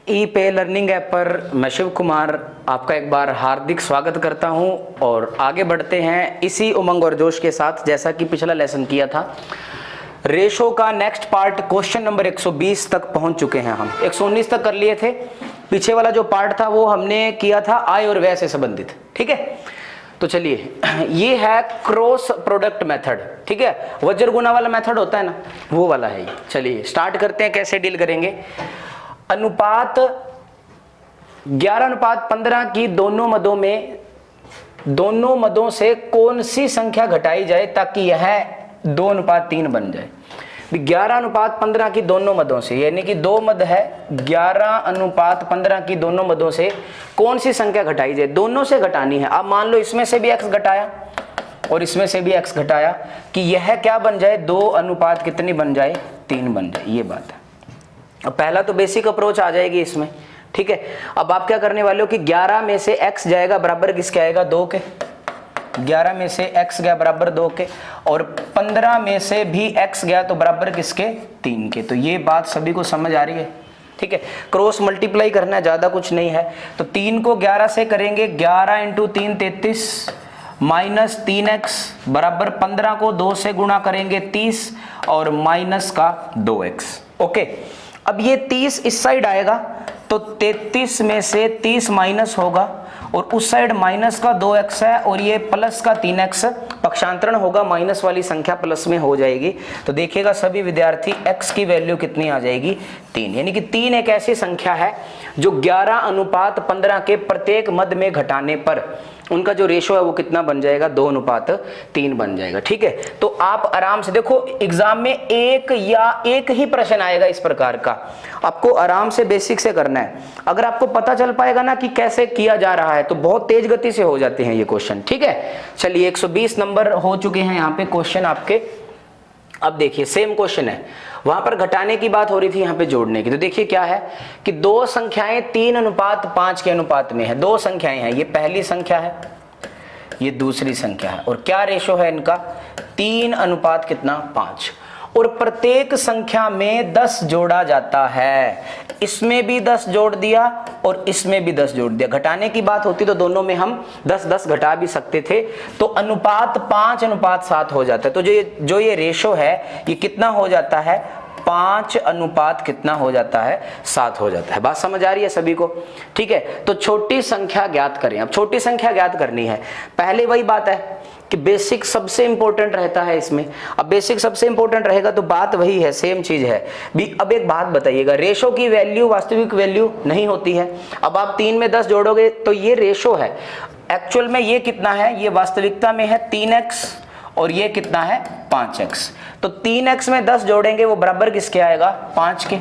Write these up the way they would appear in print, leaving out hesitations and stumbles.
ई पे learning app पर मैं शिव कुमार आपका एक बार हार्दिक स्वागत करता हूं और आगे बढ़ते हैं इसी उमंग और जोश के साथ। जैसा कि पिछला लेसन किया था, रेशो का नेक्स्ट पार्ट क्वेश्चन नंबर 120 तक पहुंच चुके हैं। हम 119 तक कर लिए थे। पीछे वाला जो पार्ट था वो हमने किया था आय और व्यय से संबंधित। ठीक है, तो चलिए, ये है क्रॉस प्रोडक्ट मेथड। ठीक है, वज्र गुना वाला मेथड होता है ना, वो वाला है ये। चलिए स्टार्ट करते हैं, कैसे डील करेंगे। अनुपात 11:15 की दोनों मदों से कौन सी संख्या घटाई जाए ताकि यह 2:3 बन जाए। 11:15 की दोनों मदों से, यानी कि दो मद है, 11:15 की दोनों मदों से कौन सी संख्या घटाई जाए। दोनों से घटानी है। अब मान लो इसमें से भी x घटाया और इसमें से भी x घटाया कि यह क्या बन जाए, 2 कितनी बन जाए, 3 बन जाए। ये बात है। अब पहला तो बेसिक अप्रोच आ जाएगी इसमें। ठीक है, अब आप क्या करने वाले हो कि 11 में से x जाएगा बराबर किसके आएगा, 2 के। 11 में से x गया बराबर 2 के, और 15 में से भी x गया तो बराबर किसके, 3 के। तो ये बात सभी को समझ आ रही है। ठीक है, क्रॉस मल्टीप्लाई करना है, ज्यादा कुछ नहीं है। तो 3 को 11 से करेंगे, 11 × 3 33 माइनस 3x बराबर 15 को 2 से गुणा करेंगे 30 और माइनस का 2x। ओके, अब ये 30 इस साइड आएगा तो 33 में से 30 माइनस होगा और उस साइड माइनस का 2x है और ये प्लस का 3x पक्षांतरण होगा, माइनस वाली संख्या प्लस में हो जाएगी। तो देखिएगा सभी विद्यार्थी, x की वैल्यू कितनी आ जाएगी, 3। यानी कि 3 एक ऐसी संख्या है जो 11:15 के प्रत्येक मद में घटाने पर उनका जो रेशो है वो कितना बन जाएगा, 2:3 बन जाएगा। ठीक है, तो आप आराम से देखो, एग्जाम में एक ही प्रश्न आएगा इस प्रकार का। आपको आराम से बेसिक से करना है। अगर आपको पता चल पाएगा ना कि कैसे किया जा रहा है तो बहुत तेज गति से हो जाते हैं ये क्वेश्चन। ठीक है, चलिए 120 नंबर हो चुके हैं यहाँ पे क्वेश्चन आपके। अब देखिए सेम क्वेश्चन है, वहां पर घटाने की बात हो रही थी, यहाँ पे जोड़ने की। तो देखिए क्या है कि दो संख्याएं 3:5 के अनुपात में है। दो संख्याएं हैं, ये पहली संख्या है, ये दूसरी संख्या है, और क्या रेशो है इनका, 3:5। और प्रत्येक संख्या में 10 जोड़ा जाता है। इसमें भी 10 जोड़ दिया और इसमें भी 10 जोड़ दिया। घटाने की बात होती तो दोनों में हम 10-10 घटा भी सकते थे, तो अनुपात 5:7 हो जाता है। तो जो ये रेशो है ये कितना हो जाता है, 5 कितना हो जाता है, 7 हो जाता है। बात समझ आ रही है सभी को। ठीक है, तो छोटी संख्या ज्ञात करें। अब छोटी संख्या ज्ञात करनी है, पहले वही बात है कि बेसिक सबसे इंपॉर्टेंट रहता है इसमें। अब बेसिक सबसे इंपॉर्टेंट रहेगा तो बात वही है, सेम चीज है भी। अब एक बात बताइएगा, रेशो की वैल्यू वास्तविक वैल्यू नहीं होती है। अब आप 3 में 10 जोड़ोगे तो ये रेशो है, एक्चुअल में ये कितना है, ये वास्तविकता में है 3x और ये कितना है, 5x। तो 3x में 10 जोड़ेंगे वो बराबर किसके आएगा, 5 के।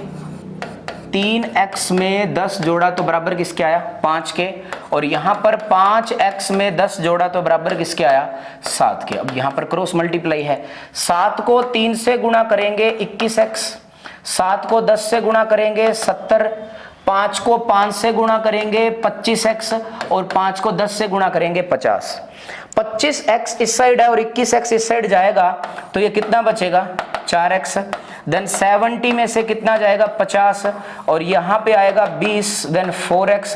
3x में 10 जोड़ा तो बराबर किसके आया, 5 के। और यहां पर 5x में 10 जोड़ा तो बराबर किसके आया, 7 के। अब यहां पर क्रॉस मल्टीप्लाई है, 7 को 3 से गुणा करेंगे 21x, 7 को 10 से गुणा करेंगे 70, 5 को 5 से गुणा करेंगे 25x और 5 को 10 से गुणा करेंगे 50। 25x इस साइड है और 21x इस साइड जाएगा तो ये कितना बचेगा, 4x। देन 70 में से कितना जाएगा, 50, और यहाँ पे आएगा 20, देन 4x।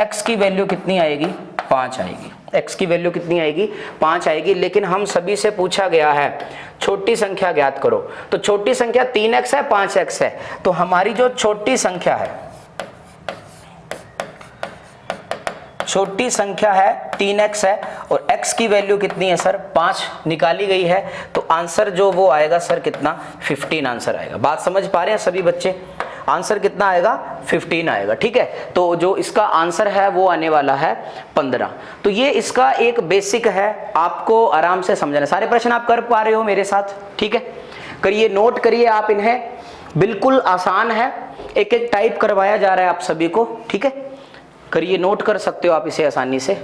x की वैल्यू कितनी आएगी, 5 आएगी। x की वैल्यू कितनी आएगी, 5 आएगी। लेकिन हम सभी से पूछा गया है छोटी संख्या ज्ञात करो, तो छोटी संख्या 3x है, 5x है। तो हमारी जो छोटी संख्या है, छोटी संख्या है 3x है और x की वैल्यू कितनी है सर, 5 निकाली गई है। तो आंसर जो वो आएगा सर कितना, 15 आंसर आएगा। बात समझ पा रहे हैं सभी बच्चे, आंसर कितना आएगा, 15 आएगा। ठीक है, तो जो इसका आंसर है वो आने वाला है 15। तो ये इसका एक बेसिक है, आपको आराम से समझना। सारे प्रश्न आप कर पा रहे हो मेरे साथ। ठीक है, करिए, नोट करिए आप इन्हें, बिल्कुल आसान है, एक एक टाइप करवाया जा रहा है आप सभी को। ठीक है, करिए, नोट कर सकते हो आप इसे आसानी से।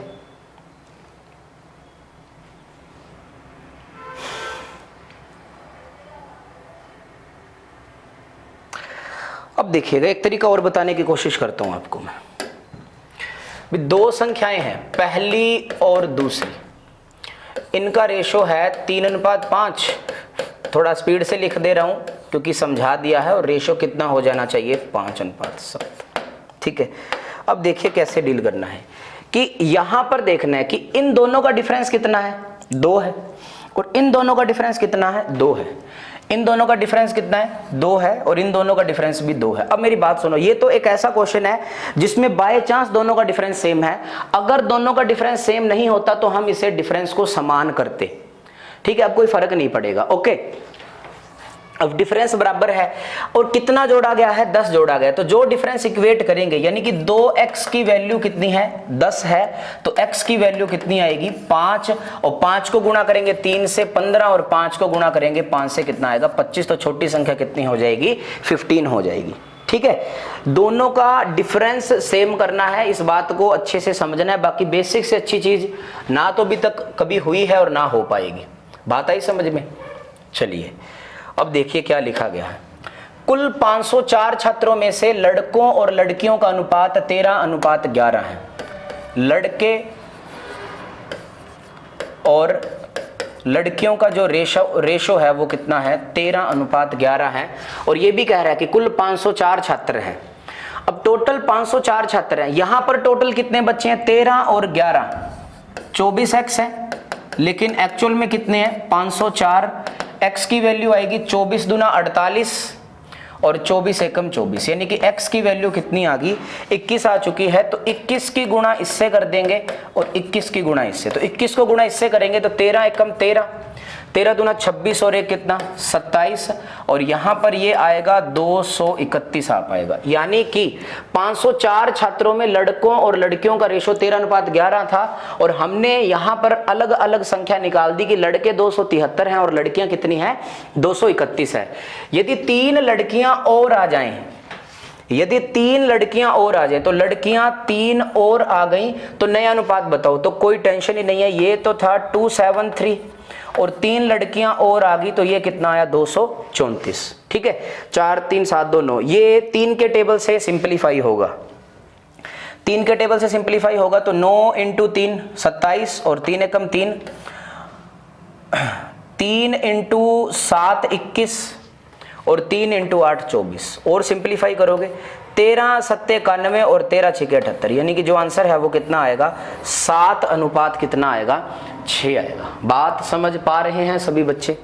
अब देखिएगा, एक तरीका और बताने की कोशिश करता हूं आपको मैं। भी दो संख्याएं हैं, पहली और दूसरी, इनका रेशो है 3:5। थोड़ा स्पीड से लिख दे रहा हूं क्योंकि समझा दिया है, और रेशो कितना हो जाना चाहिए, 5:7। ठीक है, अब देखिए कैसे डील करना है कि यहां पर देखना है कि इन दोनों का डिफरेंस कितना है, 2 है, और इन दोनों का डिफरेंस कितना है, 2 है। इन दोनों का डिफरेंस कितना है, 2 है, और इन दोनों का डिफरेंस भी 2 है। अब मेरी बात सुनो, ये तो एक ऐसा क्वेश्चन है जिसमें बाय चांस दोनों का डिफरेंस सेम है। अगर दोनों का डिफरेंस सेम नहीं होता तो हम इसे डिफरेंस को समान करते, ठीक है, अब कोई फर्क नहीं पड़ेगा। ओके, अब डिफरेंस बराबर है और कितना जोड़ा गया है, 10 जोड़ा गया, तो जो डिफरेंस इक्वेट करेंगे यानी कि 2x की वैल्यू कितनी है, 10 है, तो x की वैल्यू कितनी आएगी, 5, और 5 को गुणा करेंगे 3 से 15, और 5 को गुणा करेंगे 5 से कितना आएगा, 25, तो छोटी संख्या कितनी हो जाएगी, 15 हो जाएगी। ठीक है, दोनों का डिफरेंस सेम करना है, इस बात को अच्छे से समझना है। बाकी बेसिक से अच्छी चीज ना तो अभी तक कभी हुई है और ना हो पाएगी। बात आई समझ में? चलिए अब देखिए क्या लिखा गया है। कुल 504 छात्रों में से लड़कों और लड़कियों का अनुपात 13:11 है। लड़के और लड़कियों का जो रेशो है वो कितना है, 13:11 है। और ये भी कह रहा है कि कुल 504 छात्र हैं। अब टोटल 504 छात्र हैं, यहां पर टोटल कितने बच्चे हैं, 13 और 11, 24x है, लेकिन एक्चुअल में कितने हैं, 504। x की वैल्यू आएगी 24 दूना 48 और 24 एकम 24, यानी कि x की वैल्यू कितनी आ गई, 21 आ चुकी है। तो 21 की गुणा इससे कर देंगे और 21 की गुणा इससे, तो 21 को गुणा इससे करेंगे तो 13 एकम 13, 13 दूना 26 और एक कितना 27, और यहां पर ये आएगा 231 आ पाएगा। यानी कि 504 छात्रों में लड़कों और लड़कियों का रेशो 13:11 था, और हमने यहां पर अलग अलग संख्या निकाल दी कि लड़के 273 हैं और लड़कियां कितनी हैं, 231 है। यदि 3 लड़कियां और आ जाएं, यदि 3 लड़कियां और आ जाए, तो लड़कियां 3 और आ गई तो नया अनुपात बताओ, तो कोई टेंशन ही नहीं है। ये तो था 273 और 3 लड़कियां और आ गई तो ये कितना आया, 234। ठीक है, 4 3 7 2 9, ये 3 के टेबल से सिंप्लीफाई होगा, 3 के टेबल से सिंप्लीफाई होगा तो 9 इंटू 3 27 और 3 एकम 3, 3 इंटू 7 21 और 3 इंटू 8 24, और सिंप्लीफाई करोगे 13 7 91 और 13 6 78, यानी कि जो आंसर है वो कितना आएगा, 7 अनुपात कितना आएगा, 6 आएगा। बात समझ पा रहे हैं सभी बच्चे?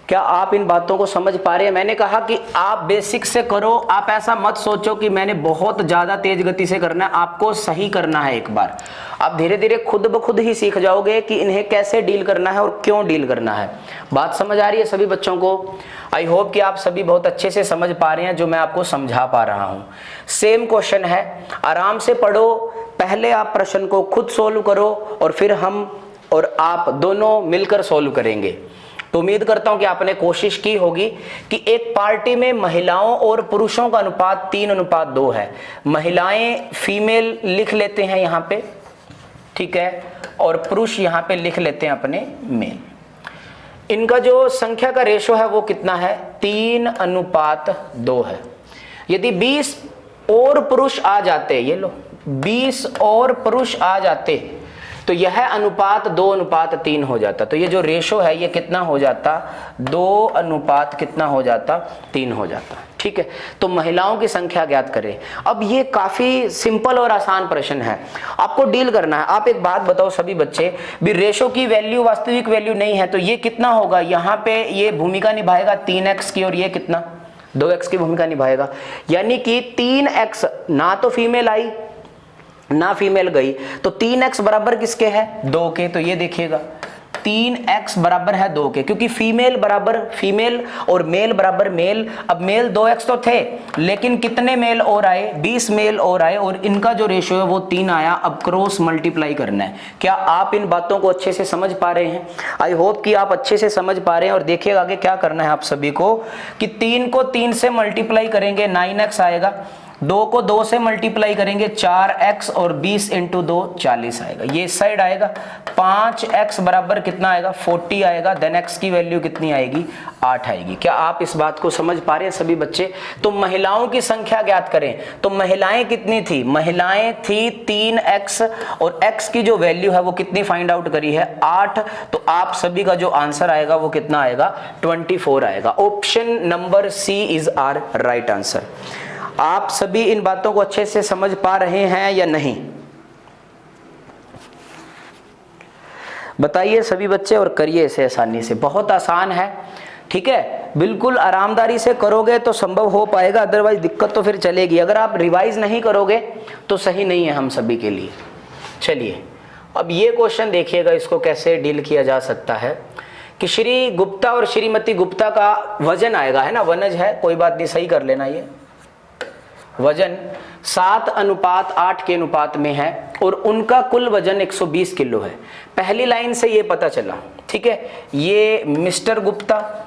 क्या आप इन बातों को समझ पा रहे हैं? मैंने कहा कि आप बेसिक से करो, आप ऐसा मत सोचो कि मैंने बहुत ज्यादा तेज गति से करना है, आपको सही करना है। एक बार आप धीरे धीरे खुद ब खुद ही सीख जाओगे कि इन्हें कैसे डील करना है और क्यों डील करना है। बात समझ आ रही है सभी बच्चों को? आई होप कि आप सभी बहुत अच्छे से समझ पा रहे हैं जो मैं आपको समझा पा रहा हूं। सेम क्वेश्चन है, आराम से पढ़ो, पहले आप प्रश्न को खुद सोल्व करो और फिर हम और आप दोनों मिलकर सोल्व करेंगे। तो उम्मीद करता हूं कि आपने कोशिश की होगी कि एक पार्टी में महिलाओं और पुरुषों का अनुपात 3:2 है। महिलाएं फीमेल लिख लेते हैं यहाँ पे, ठीक है, और पुरुष यहाँ पे लिख लेते हैं अपने मेल। इनका जो संख्या का रेशो है वो कितना है, 3:2 है। यदि 20 और पुरुष आ जाते, ये लो 20 और पुरुष आ जाते तो यह अनुपात 2:3 हो जाता। तो ये जो रेशो है ये कितना हो जाता, 2 कितना हो जाता, 3 हो जाता। ठीक है, तो महिलाओं की संख्या ज्ञात करें। अब ये काफी सिंपल और आसान प्रश्न है, आपको डील करना है। आप एक बात बताओ सभी बच्चे, भी रेशो की वैल्यू वास्तविक वैल्यू नहीं है तो ये कितना होगा, यहाँ पे ये भूमिका निभाएगा 3x की, और ये कितना 2x की भूमिका निभाएगा। यानी कि 3x ना तो फीमेल आई ना फीमेल गई, तो 3x बराबर किसके है, 2 के। तो ये देखिएगा 3x बराबर है 2 के, क्योंकि फीमेल बराबर फीमेल और मेल बराबर मेल। अब मेल 2x तो थे, लेकिन कितने मेल और आए, 20 मेल और आए, और इनका जो रेशियो है वो 3 आया। अब क्रॉस मल्टीप्लाई करना है। क्या आप इन बातों को अच्छे से समझ पा रहे हैं? आई होप कि आप अच्छे से समझ पा रहे हैं। और देखिएगा आगे क्या करना है आप सभी को, कि 3 को 3 से मल्टीप्लाई करेंगे 9x आएगा, 2 को 2 से मल्टीप्लाई करेंगे 4x, और 20 इंटू 2 40 आएगा। ये इस साइड आएगा, 5x बराबर कितना आएगा, 40 आएगा। देन x की वैल्यू कितनी आएगी, 8 आएगी। क्या आप इस बात को समझ पा रहे हैं सभी बच्चे? तो महिलाओं की संख्या ज्ञात करें, तो महिलाएं कितनी थी, महिलाएं थी 3x, और x की जो वैल्यू है वो कितनी फाइंड आउट करी है, 8। तो आप सभी का जो आंसर आएगा वो कितना आएगा, 24 आएगा। Option number C is our right answer. आप सभी इन बातों को अच्छे से समझ पा रहे हैं या नहीं, बताइए सभी बच्चे, और करिए इसे आसानी से। बहुत आसान है, ठीक है, बिल्कुल आरामदारी से करोगे तो संभव हो पाएगा, अदरवाइज दिक्कत तो फिर चलेगी। अगर आप रिवाइज नहीं करोगे तो सही नहीं है हम सभी के लिए। चलिए अब ये क्वेश्चन देखिएगा, इसको कैसे डील किया जा सकता है कि श्री गुप्ता और श्रीमती गुप्ता का वजन आएगा, है ना, वनज है, कोई बात नहीं, सही कर लेना। ये वजन 7:8 के अनुपात में है और उनका कुल वजन 120 किलो है। पहली लाइन से ये पता चला, ठीक है, ये मिस्टर गुप्ता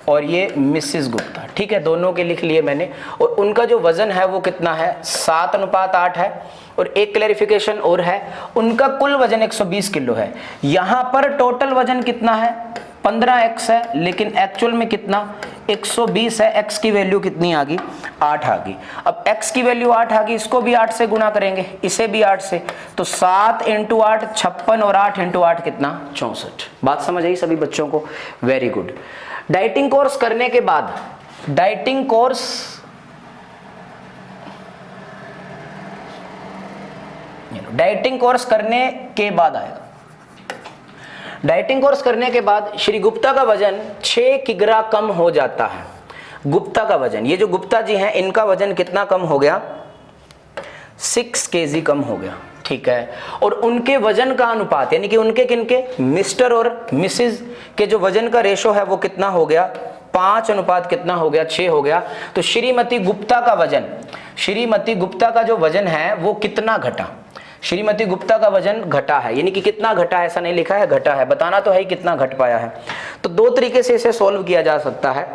और ये मिसेस गुप्ता, ठीक है, दोनों के लिख लिए मैंने। और उनका जो वजन है वो कितना है, 7:8 है। और एक क्लैरिफिकेशन और है, उनका कुल वजन 120 किलो है। यहाँ पर टोटल वजन कितना है, 15x है, लेकिन एक्चुअल में कितना 120 है। x की वैल्यू कितनी आ गई, 8 आ गई। अब x की वैल्यू 8 आ गई, इसको भी 8 से गुणा करेंगे, इसे भी 8 से, तो 7 × 8 56 और 8 × 8 कितना 64। बात समझ आई सभी बच्चों को, वेरी गुड। डाइटिंग कोर्स करने के बाद, डाइटिंग कोर्स करने के बाद आएगा। डाइटिंग कोर्स करने के बाद श्री गुप्ता का वजन 6 किग्रा कम हो जाता है। गुप्ता का वजन, ये जो गुप्ता जी हैं इनका वजन कितना कम हो गया, 6 kg कम हो गया, ठीक है। और उनके वजन का अनुपात, यानी कि उनके किनके, मिस्टर और मिसेस के जो वजन का रेशो है वो कितना हो गया, 5 कितना हो गया, 6 हो गया। तो श्रीमती गुप्ता का वजन, श्रीमती गुप्ता का जो वजन है वो कितना घटा, श्रीमती गुप्ता का वजन घटा है, यानी कि कितना घटा है, ऐसा नहीं लिखा है, घटा है, बताना तो है कितना घट पाया है। तो दो तरीके से इसे सोल्व किया जा सकता है,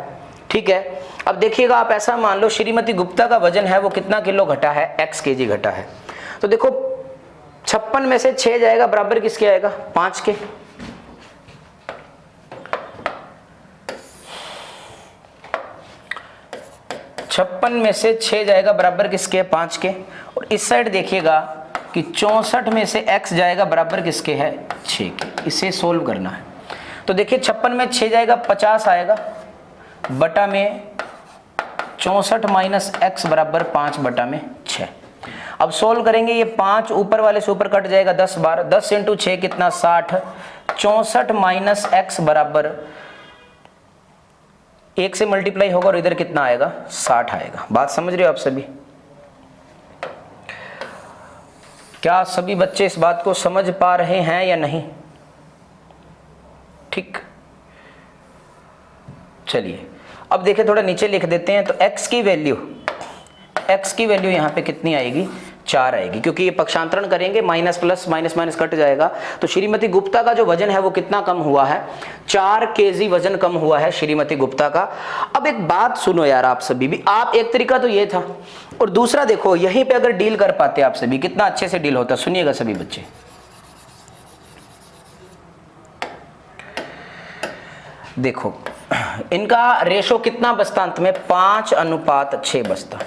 ठीक है। अब देखिएगा, आप ऐसा मान लो श्रीमती गुप्ता का वजन है वो कितना किलो घटा है, x kg घटा है। तो देखो 56 में से 6 जाएगा, बराबर किसके आएगा, 5 के। छप्पन में से 6 जाएगा, बराबर किसके, 5 के। और इस साइड देखिएगा कि 64 में से x जाएगा, बराबर किसके है, 6 के। इसे सोल्व करना है। तो देखिए 56 में 6 जाएगा, 50 आएगा, बटा में 64 - x बराबर 5/6। अब सोल्व करेंगे, ये 5 ऊपर वाले से ऊपर कट जाएगा, 10 बार, 10 × 6 कितना 60, 64 - x बराबर 1 से मल्टीप्लाई होगा और इधर कितना आएगा, 60 आएगा। बात समझ रहे हो आप सभी? क्या सभी बच्चे इस बात को समझ पा रहे हैं या नहीं? ठीक, चलिए अब देखिए, थोड़ा नीचे लिख देते हैं। तो x की वैल्यू यहाँ पे कितनी आएगी, 4 आएगी, क्योंकि ये पक्षांतरण करेंगे, minus plus minus minus cut जाएगा। तो श्रीमती गुप्ता का जो वजन है वो कितना कम हुआ है, 4 kg वजन कम हुआ है श्रीमती गुप्ता का। अब एक बात सुनो यार, आप सभी भी, आप एक तरीका तो ये था, और दूसरा देखो यहीं पे अगर डील कर पाते आप सभी, कितना अच्छे से डील होता। सुनिएगा सभी बच्चे, देखो इनका रेशो कितना बचता अंत में, 5:6 बचता।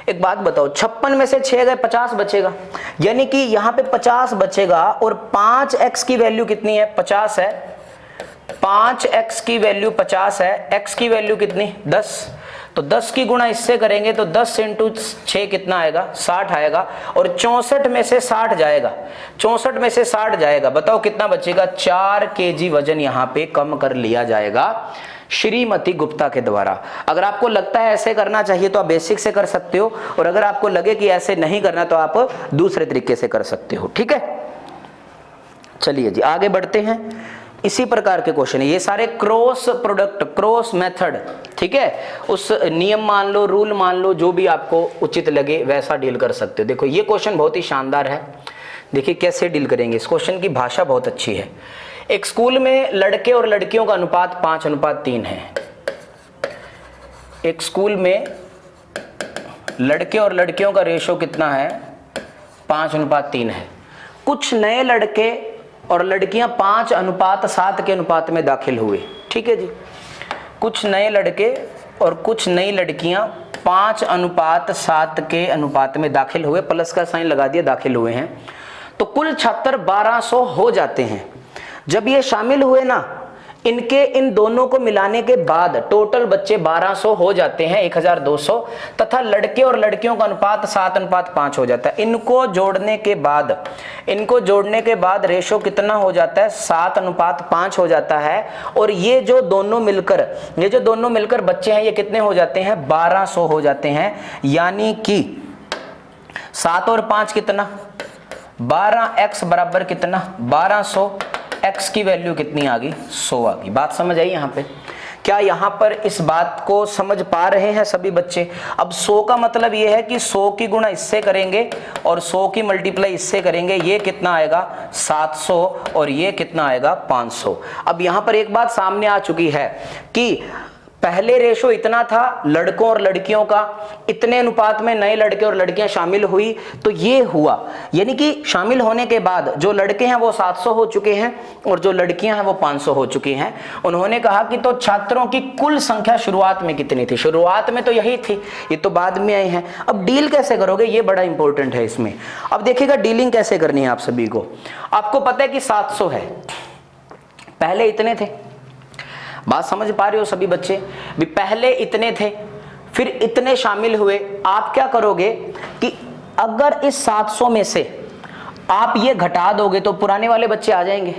एक बात बताओ, 56 में से 6 गए, 50 बचेगा, यानी कि यहाँ पे 50 बचेगा। और 5x की वैल्यू कितनी है, 50 है, 5x की वैल्यू 50 है, x की वैल्यू कितनी 10। तो 10 की गुणा इससे करेंगे तो 10 × 6 कितना आएगा, 60 आएगा। और 64 में से 60 जाएगा, 64 में से 60 जाएगा, बताओ कितना बचेगा, 4 kg वजन यहाँ पे कम कर लिया जाएगा श्रीमती गुप्ता के द्वारा। अगर आपको लगता है ऐसे करना चाहिए तो आप बेसिक से कर सकते हो, और अगर आपको लगे कि ऐसे नहीं करना तो आप दूसरे तरीके से कर सकते हो, ठीक है। चलिए जी आगे बढ़ते हैं। इसी प्रकार के क्वेश्चन है ये सारे, क्रॉस प्रोडक्ट, क्रॉस मेथड, ठीक है। उस नियम मान लो, रूल मान लो, जो भी आपको उचित लगे वैसा डील कर सकते हो। देखो ये क्वेश्चन बहुत ही शानदार है, देखिए कैसे डील करेंगे। इस क्वेश्चन की भाषा बहुत अच्छी है। एक स्कूल में लड़के और लड़कियों का अनुपात 5:3 है। एक स्कूल में लड़के और लड़कियों का रेशो कितना है, 5:3 है। कुछ नए लड़के और लड़कियां 5:7 के अनुपात में दाखिल हुए, ठीक है जी। कुछ नए लड़के और कुछ नई लड़कियां 5:7 के अनुपात में दाखिल हुए, प्लस का साइन लगा दिया, दाखिल हुए हैं। तो कुल छात्र 1200 हो जाते हैं। जब ये शामिल हुए ना, इनके इन दोनों को मिलाने के बाद टोटल बच्चे 1200 हो जाते हैं, 1200, तथा लड़के और लड़कियों का अनुपात 7:5 हो जाता है। इनको जोड़ने के बाद रेशो कितना हो जाता है, 7:5 हो जाता है। और ये जो दोनों मिलकर बच्चे हैं ये कितने हो जाते हैं, 1200 हो जाते हैं। यानी कि 7 और 5 कितना, 12x बराबर कितना, 1200। x की वैल्यू कितनी आ गई, 100 आ गई। बात समझ आई यहाँ पे? क्या यहाँ पर इस बात को समझ पा रहे हैं सभी बच्चे? अब 100 का मतलब ये है कि 100 की गुणा इससे करेंगे और 100 की मल्टीप्लाई इससे करेंगे, ये कितना आएगा 700 और ये कितना आएगा 500। अब यहाँ पर एक बात सामने आ चुकी है कि पहले रेशो इतना था लड़कों और लड़कियों का, इतने अनुपात में नए लड़के और लड़कियां शामिल हुई तो ये हुआ। यानी कि शामिल होने के बाद जो लड़के हैं वो 700 हो चुके हैं और जो लड़कियां हैं वो 500 हो चुकी हैं। उन्होंने कहा कि तो छात्रों की कुल संख्या शुरुआत में कितनी थी? शुरुआत में तो यही थी, ये तो बाद में आए हैं। अब डील कैसे करोगे, ये बड़ा इंपॉर्टेंट है इसमें। अब देखिएगा डीलिंग कैसे करनी है आप सभी को। आपको पता है कि 700 है, पहले इतने थे। बात समझ पा रहे हो सभी बच्चे? भी पहले इतने थे, फिर इतने शामिल हुए। आप क्या करोगे कि अगर इस 700 में से आप ये घटा दोगे तो पुराने वाले बच्चे आ जाएंगे,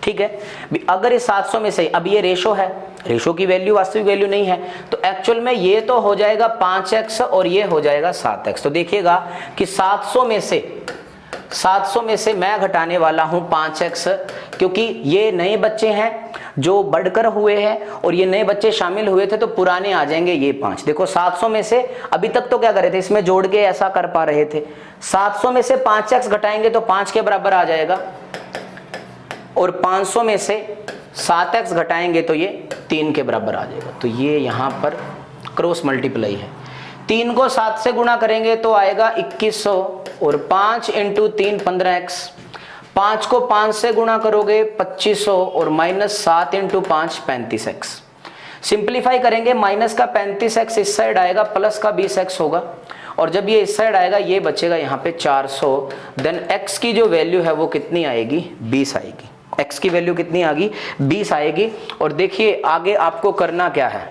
ठीक है? भी अगर इस 700 में से, अब ये रेशो है, रेशो की वैल्यू वास्तविक वैल्यू नहीं है, तो एक्चुअल में ये तो हो जाएगा 5x और ये हो जाएगा 7x। तो देखिएगा कि 700 में से मैं घटाने वाला हूं 5x, क्योंकि ये नए बच्चे हैं जो बढ़कर हुए हैं और ये नए बच्चे शामिल हुए थे तो पुराने आ जाएंगे ये 5। देखो 700 में से अभी तक तो क्या कर रहे थे, इसमें जोड़ के ऐसा कर पा रहे थे। 700 में से 5x घटाएंगे तो 5 के बराबर आ जाएगा और 500 में से 7x घटाएंगे तो ये 3 के बराबर आ जाएगा। तो ये यहां पर क्रॉस मल्टीप्लाई है। 3 को 7 से गुणा करेंगे तो आएगा 2100 और 5 × 3 15x। 5 को 5 से गुणा करोगे 2500 और -7 × 5 35x। सिंप्लीफाई करेंगे, माइनस का 35x इस साइड आएगा, प्लस का 20x होगा और जब ये इस साइड आएगा ये बचेगा यहाँ पे 400। देन x की जो वैल्यू है वो कितनी आएगी, 20 आएगी। x की वैल्यू कितनी आ गई, 20 आएगी। और देखिए आगे आपको करना क्या है,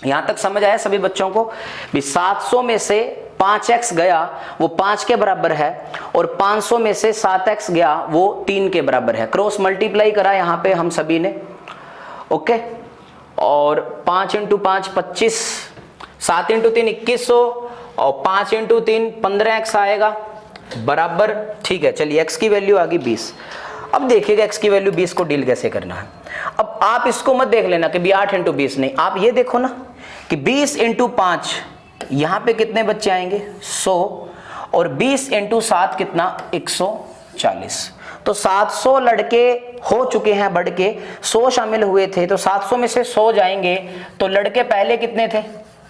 यहां तक समझ आया सभी बच्चों को? भी 700 में से 5x गया वो 5 के बराबर है और 500 में से 7x गया वो 3 के बराबर है। क्रॉस मल्टीप्लाई करा यहां पे हम सभी ने, ओके। और 5 × 5 25, 7 × 3 2100 और 5 × 3 15x आएगा बराबर, ठीक है। चलिए x की वैल्यू आ गई 20। अब देखिएगा x की वैल्यू 20 को डील कैसे करना है। अब आप इसको मत देख लेना कि 8 × 20 नहीं, आप ये देखो ना कि 20 × 5 यहां पे कितने बच्चे आएंगे, 100 और 20 × 7 कितना, 140। तो 700 लड़के हो चुके हैं, बढ़ के 100 शामिल हुए थे, तो 700 में से 100 जाएंगे तो लड़के पहले कितने थे,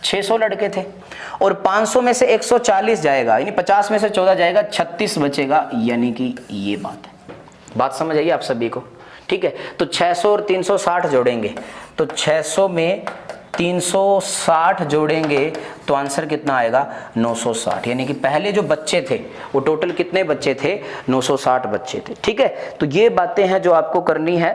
600 लड़के थे और 500 में से 140 जाएगा, यानी 50 में से 14 जाएगा, 36 बचेगा। यानी कि ये बात है। बात समझ आई आप सभी को? ठीक है। तो 600 और 360 जोड़ेंगे तो 600 में 360 जोड़ेंगे तो आंसर कितना आएगा, 960। यानी कि पहले जो बच्चे थे वो टोटल कितने बच्चे थे, 960 बच्चे थे। ठीक है। तो ये बातें हैं जो आपको करनी है,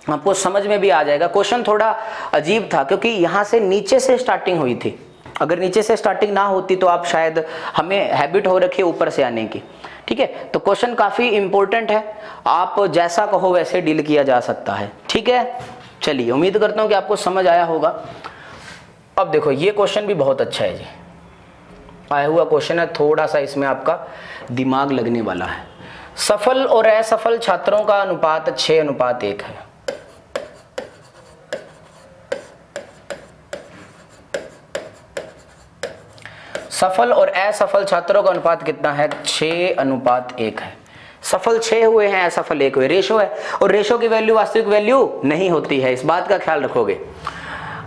आपको समझ में भी आ जाएगा। क्वेश्चन थोड़ा अजीब था क्योंकि यहां से नीचे से स्टार्टिंग हुई थी। अगर नीचे से स्टार्टिंग ना होती तो आप शायद, हमें हैबिट हो रखी है ऊपर से आने की। ठीक है। तो क्वेश्चन काफी इंपॉर्टेंट है, आप जैसा कहो वैसे डील किया जा सकता है। ठीक है। चलिए, उम्मीद करता हूं कि आपको समझ आया होगा। अब देखो ये क्वेश्चन भी बहुत अच्छा है जी, आया हुआ क्वेश्चन है, थोड़ा सा इसमें आपका दिमाग लगने वाला है। सफल और असफल छात्रों का अनुपात 6:1 है। सफल और असफल छात्रों का अनुपात कितना है, 6:1 है। सफल 6 हुए हैं, असफल 1 हुए। रेशो है और रेशो की वैल्यू वास्तविक वैल्यू नहीं होती है, इस बात का ख्याल रखोगे।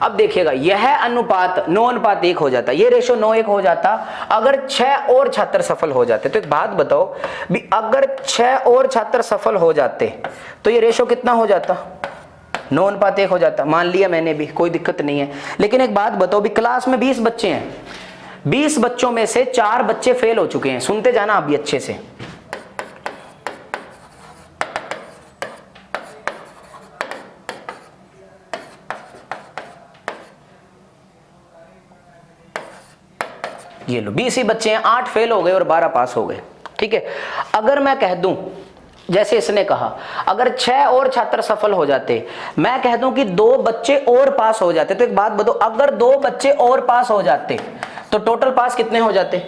अब देखिएगा यह अनुपात 9:1 हो जाता, ये रेशो 9:1 हो जाता अगर 6 और छात्र सफल हो जाते। तो एक बात बताओ भी, अगर 6 और छात्र सफल हो जाते तो ये रेशो कितना हो जाता, 9:1 हो जाता। मान लिया मैंने भी, कोई दिक्कत नहीं है। लेकिन एक बात बताओ भी, क्लास में 20 बच्चे हैं, 20 बच्चों में से 4 बच्चे फेल हो चुके हैं। सुनते जाना अभी अच्छे से। ये लो 20 ही बच्चे हैं, 8 फेल हो गए और 12 पास हो गए। ठीक है, अगर मैं कह दूं जैसे इसने कहा अगर 6 और छात्र सफल हो जाते, मैं कह दूं कि 2 बच्चे और पास हो जाते, तो एक बात बताओ, अगर 2 बच्चे और पास हो जाते तो टोटल पास कितने हो जाते?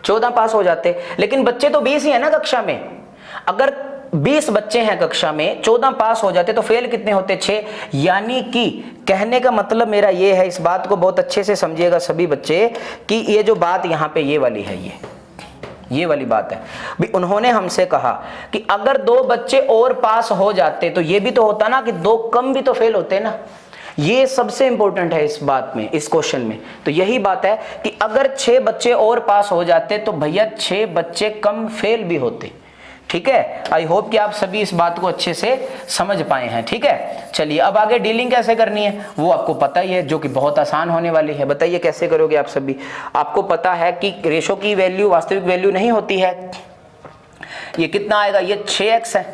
14 पास हो जाते। लेकिन बच्चे तो 20 ही है ना कक्षा में, अगर 20 बच्चे हैं कक्षा में, 14 पास हो जाते तो फेल कितने होते? 6। यानी कि कहने का मतलब मेरा ये है, इस बात को बहुत अच्छे से समझिएगा सभी बच्चे, कि ये जो बात यहाँ पे ये वाली है, ये वाली बात है भी। उन्होंने हमसे कहा कि अगर 2 बच्चे और पास हो जाते तो ये भी तो होता ना कि 2 कम भी तो फेल होते ना। ये सबसे इंपॉर्टेंट है इस बात में, इस क्वेश्चन में। तो यही बात है कि अगर 6 बच्चे और पास हो जाते तो भैया 6 बच्चे कम फेल भी होते। ठीक है, आई होप कि आप सभी इस बात को अच्छे से समझ पाए हैं। ठीक है, चलिए अब आगे डीलिंग कैसे करनी है वो आपको पता ही है, जो कि बहुत आसान होने वाली है। बताइए कैसे करोगे आप सभी? आपको पता है कि रेशो की वैल्यू वास्तविक वैल्यू नहीं होती है। ये कितना आएगा? ये 6x है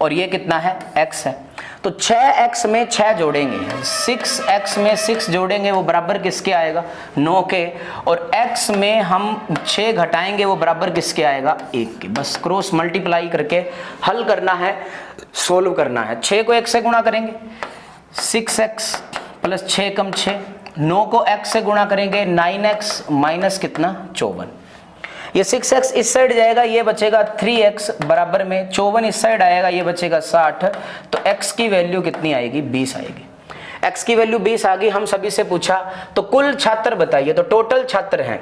और ये कितना है? x है। तो 6x में 6 जोड़ेंगे, 6x में 6 जोड़ेंगे, वो बराबर किसके आएगा? 9 के। और x में हम 6 घटाएंगे, वो बराबर किसके आएगा? 1 के। बस क्रॉस मल्टीप्लाई करके हल करना है, सोल्व करना है। 6 को 1 से गुणा करेंगे, 6x प्लस 6 कम 6, 9 को x से गुणा करेंगे, 9x माइनस कितना? 54। ये 6x इस साइड जाएगा, ये बचेगा 3x बराबर में 54 इस साइड आएगा, ये बचेगा 60। तो x की वैल्यू कितनी आएगी? 20 आएगी। x की वैल्यू 20 आ गई। हम सभी से पूछा तो कुल छात्र बताइए, तो टोटल छात्र हैं,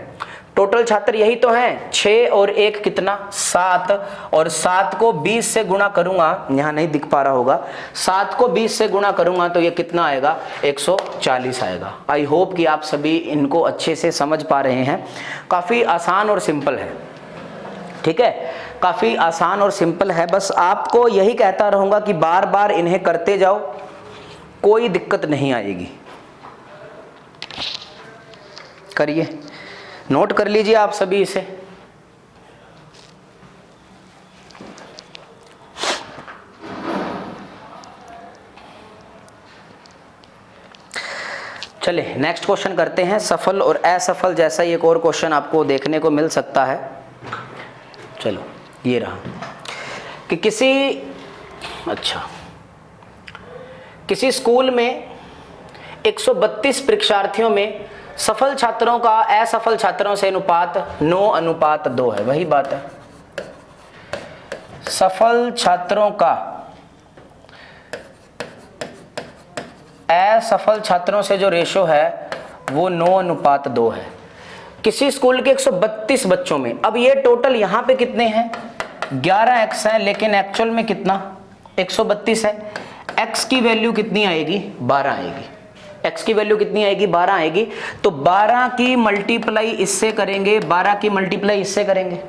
टोटल छात्र यही तो हैं 6 और 1 कितना? 7। और 7 को 20 से गुणा करूंगा, यहां नहीं दिख पा रहा होगा, 7 को 20 से गुणा करूंगा तो ये कितना आएगा? 140 आएगा। आई होप कि आप सभी इनको अच्छे से समझ पा रहे हैं। काफी आसान और सिंपल है। ठीक है, काफी आसान और सिंपल है। बस आपको यही कहता रहूंगा कि बार बार इन्हें करते जाओ, कोई दिक्कत नहीं आएगी। करिए, नोट कर लीजिए आप सभी इसे। चले नेक्स्ट क्वेश्चन करते हैं। सफल और असफल जैसा एक और क्वेश्चन आपको देखने को मिल सकता है। चलो ये रहा कि किसी स्कूल में 132 परीक्षार्थियों में सफल छात्रों का असफल छात्रों से अनुपात 9:2 है। वही बात है, सफल छात्रों का असफल छात्रों से जो रेशो है वो 9:2 है किसी स्कूल के 132 बच्चों में। अब ये टोटल यहाँ पे कितने हैं? 11x है, लेकिन एक्चुअल में कितना? 132 है। x की वैल्यू कितनी आएगी? 12 आएगी। x की वैल्यू कितनी आएगी? 12 आएगी। तो 12 की मल्टीप्लाई इससे करेंगे, 12 की मल्टीप्लाई इससे करेंगे,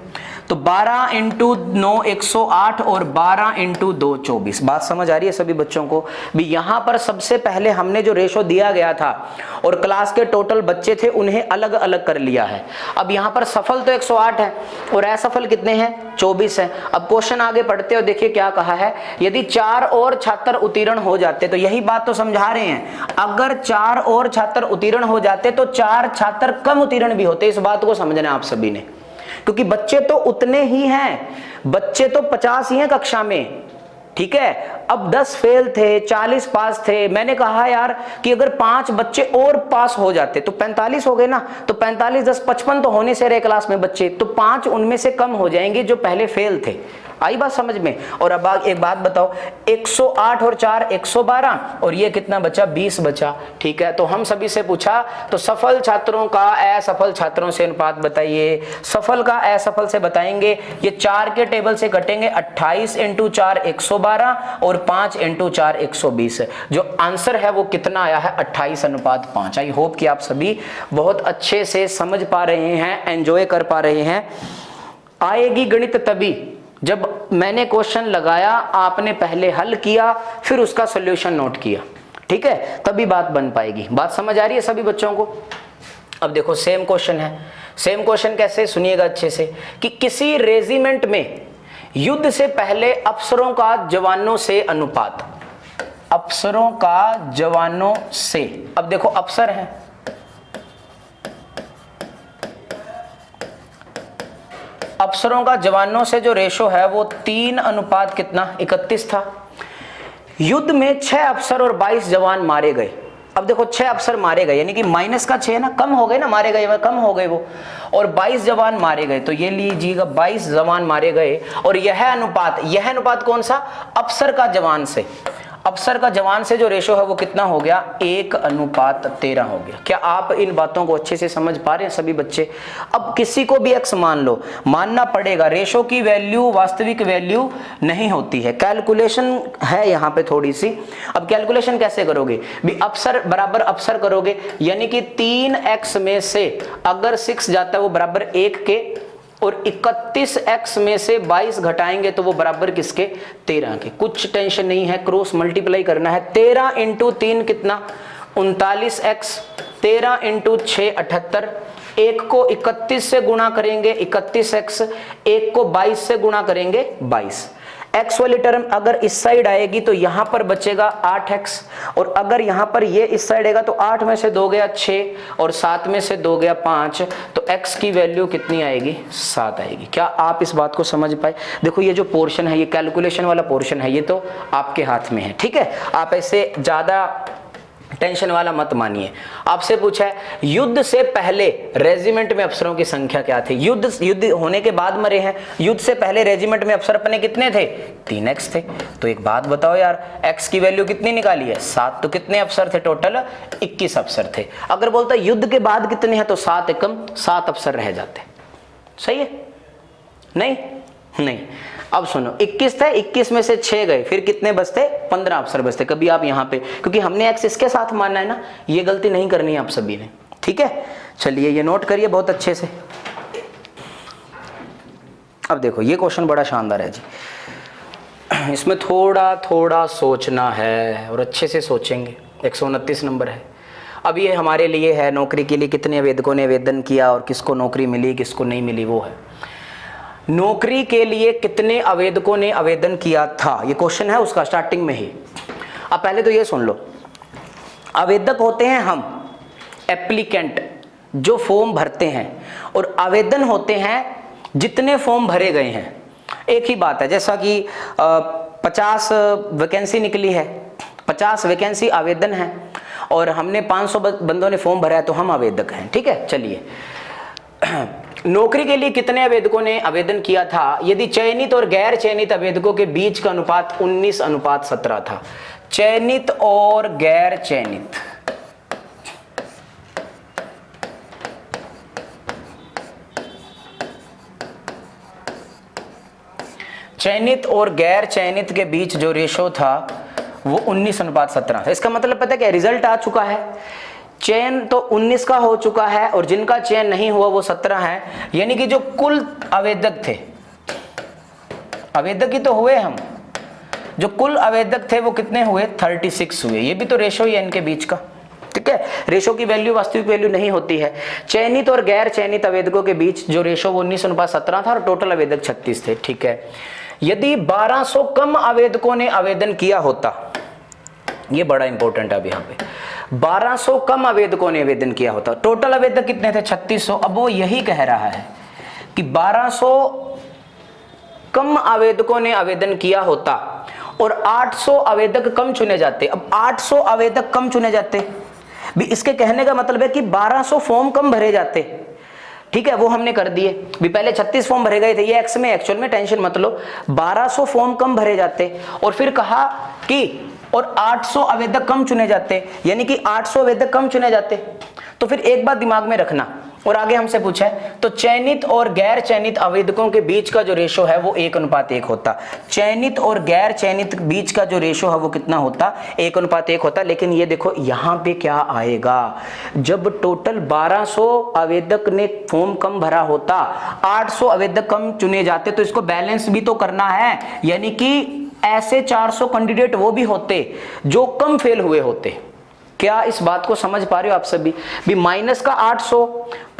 तो 12 इंटू 9 108 और 12 इंटू 2 24। बात समझ आ रही है सभी बच्चों को? भी यहां पर सबसे पहले हमने जो रेशो दिया गया था और क्लास के टोटल बच्चे थे उन्हें अलग अलग कर लिया है। अब यहां पर सफल तो 108 है और असफल कितने हैं? 24 है। अब क्वेश्चन आगे पढ़ते हो, देखिए क्या कहा है। यदि 4 और छात्र उत्तीर्ण हो जाते, तो यही बात तो समझा रहे हैं, अगर 4 और छात्र उत्तीर्ण हो जाते तो 4 छात्र कम उत्तीर्ण भी होते। इस बात को समझना है आप सभी ने, क्योंकि बच्चे तो उतने ही हैं, बच्चे तो 50 ही हैं कक्षा में। ठीक है, अब 10 फेल थे, 40 पास थे। मैंने कहा यार कि अगर 5 बच्चे और पास हो जाते तो 45 हो गए ना, तो 45 10 55 तो होने से रहे क्लास में बच्चे, तो 5 उनमें से कम हो जाएंगे जो पहले फेल थे। आई बात समझ में? और अब एक बात बताओ, 108 और 4 112 और ये कितना बचा? 20 बचा। ठीक है, तो हम सभी से पूछा तो सफल छात्रों का असफल छात्रों से अनुपात बताइए। सफल का असफल से बताएंगे, ये 4 के टेबल से कटेंगे, 28 इंटू 4 112 और 5 इंटू 4 120। जो आंसर है वो कितना आया है? 28:5। आई होप कि आप सभी बहुत अच्छे से समझ पा रहे हैं, एंजॉय कर पा रहे हैं। आएगी गणित तभी जब मैंने क्वेश्चन लगाया, आपने पहले हल किया, फिर उसका सॉल्यूशन नोट किया। ठीक है, तभी बात बन पाएगी। बात समझ आ रही है सभी बच्चों को? अब देखो सेम क्वेश्चन है। सेम क्वेश्चन कैसे? सुनिएगा अच्छे से कि किसी रेजिमेंट में युद्ध से पहले अफसरों का जवानों से अनुपात, अफसरों का जवानों से। अब देखो अफसर हैं, अफसरों का जवानों से जो रेशो है वो 3 अनुपात कितना 31 था। युद्ध में 6 अफसर और 22 जवान मारे गए। अब देखो 6 अफसर मारे गए यानी कि माइनस का 6 ना, कम हो गए ना, मारे गए कम हो गए वो, और 22 जवान मारे गए। तो ये लीजिएगा 22 जवान मारे गए और यह अनुपात कौन सा, अफसर का जवान से, अफसर का जवान से जो रेशो है वो कितना हो गया 1:13 हो गया। क्या आप इन बातों को अच्छे से समझ पा रहे हैं सभी बच्चे? अब किसी को भी x मान लो, मानना पड़ेगा रेशो की वैल्यू वास्तविक वैल्यू नहीं होती है, कैलकुलेशन है यहाँ पे थोड़ी सी। अब कैलकुलेशन कैसे करोगे भी, अफसर बराबर अफसर करोगे, यानी कि 3x में से अगर 6 जाता है वो बराबर 1 के, और 31x में से 22 घटाएंगे तो वो बराबर किसके 13 के। कुछ टेंशन नहीं है, क्रॉस मल्टीप्लाई करना है। 13 × 3 कितना 39x, 13 × 6 78, 1 को 31 से गुणा करेंगे 31x, 1 को 22 से गुणा करेंगे 22। x वाली टर्म अगर इस साइड आएगी तो यहां पर बचेगा 8x, और अगर यहां पर ये इस साइड आएगा तो 8 में से 2 गया 6 और 7 में से 2 गया 5, तो x की वैल्यू कितनी आएगी 7 आएगी। क्या आप इस बात को समझ पाए? देखो ये जो पोर्शन है ये कैलकुलेशन वाला पोर्शन है, ये तो आपके हाथ में है, ठीक है। आप ऐसे ज्यादा टेंशन वाला मत मानिए। आपसे पूछा है युद्ध से पहले रेजिमेंट में अफसरों की संख्या क्या थी, युद्ध होने के बाद मरे हैं, युद्ध से पहले रेजिमेंट में अफसर अपने कितने थे 3x थे। तो एक बात बताओ यार, x की वैल्यू कितनी निकाली है 7, तो कितने अफसर थे टोटल 21 अफसर थे। अगर बोलता युद्ध के बाद कितने हैं तो 7 एकम 7 अफसर रह जाते। सही है? नहीं। अब सुनो 21 थे, 21 में से 6 गए, फिर कितने बचते 15 अफसर बचते। कभी आप यहाँ पे, क्योंकि हमने x इसके साथ मानना है ना, ये गलती नहीं करनी है आप सभी ने, ठीक है। चलिए ये नोट करिए बहुत अच्छे से। अब देखो ये क्वेश्चन बड़ा शानदार है जी, इसमें थोड़ा सोचना है और अच्छे से सोचेंगे। 129 नंबर है। अब ये हमारे लिए है नौकरी के लिए कितने आवेदकों ने आवेदन किया और किसको नौकरी मिली किसको नहीं मिली, वो है नौकरी के लिए कितने आवेदकों ने आवेदन किया था, ये क्वेश्चन है उसका स्टार्टिंग में ही। अब पहले तो ये सुन लो, आवेदक होते हैं हम एप्लीकेंट जो फॉर्म भरते हैं, और आवेदन होते हैं जितने फॉर्म भरे गए हैं। एक ही बात है, जैसा कि 50 वैकेंसी निकली है, 50 वैकेंसी आवेदन है और हमने 500 बंदों ने फॉर्म भरा है तो हम आवेदक हैं, ठीक है। चलिए नौकरी के लिए कितने आवेदकों ने आवेदन किया था, यदि चयनित और गैर चयनित आवेदकों के बीच का अनुपात 19:17 था। चयनित और गैर चयनित, चयनित और गैर चयनित के बीच जो रेशो था वो 19:17 था। इसका मतलब पता है क्या, रिजल्ट आ चुका है, चयन तो 19 का हो चुका है और जिनका चयन नहीं हुआ वो 17 है। यानी कि जो कुल आवेदक थे, आवेदक ही तो हुए हम, जो कुल आवेदक थे वो कितने हुए 36 हुए। ये भी तो रेशो ही है इनके बीच का, ठीक है। रेशो की वैल्यू वास्तविक वैल्यू नहीं होती है। चयनित और गैर चयनित आवेदकों के बीच जो रेशो वो 19:17 था और टोटल आवेदक 36 थे, ठीक है। यदि 1200 कम आवेदकों ने आवेदन किया होता, ये बड़ा इंपॉर्टेंट है अब यहाँ पे, 1200 कम आवेदकों ने आवेदन किया होता, टोटल आवेदक कितने थे 3600। अब वो यही कह रहा है कि 1200 कम आवेदकों ने आवेदन किया होता और 800 आवेदक कम चुने जाते। अब 800 आवेदक कम चुने जाते भी, इसके कहने का मतलब है कि 1200 फॉर्म कम भरे जाते, ठीक है। वो हमने कर दिए भी, पहले 36 फॉर्म भरे गए थे, ये एक्स में एक्चुअल में टेंशन मत लो, 1200 फॉर्म कम भरे जाते और फिर कहा कि और 800 आवेदक कम चुने जाते, यानी कि 800 आवेदक कम चुने जाते। तो फिर एक बात दिमाग में रखना, और आगे हमसे पूछा है तो चयनित और गैर चयनित आवेदकों के बीच का जो रेशो है वो 1:1 होता। चयनित और गैर चयनित बीच का जो रेशो है वो कितना होता 1:1 होता। लेकिन ये देखो यहाँ पे क्या आएगा, जब टोटल 1200 आवेदक ने फॉर्म कम भरा होता, 800 आवेदक कम चुने जाते, तो इसको बैलेंस भी तो करना है, यानी कि ऐसे 400 कैंडिडेट वो भी होते जो कम फेल हुए होते। क्या इस बात को समझ पा रहे हो आप सभी भी? माइनस का 800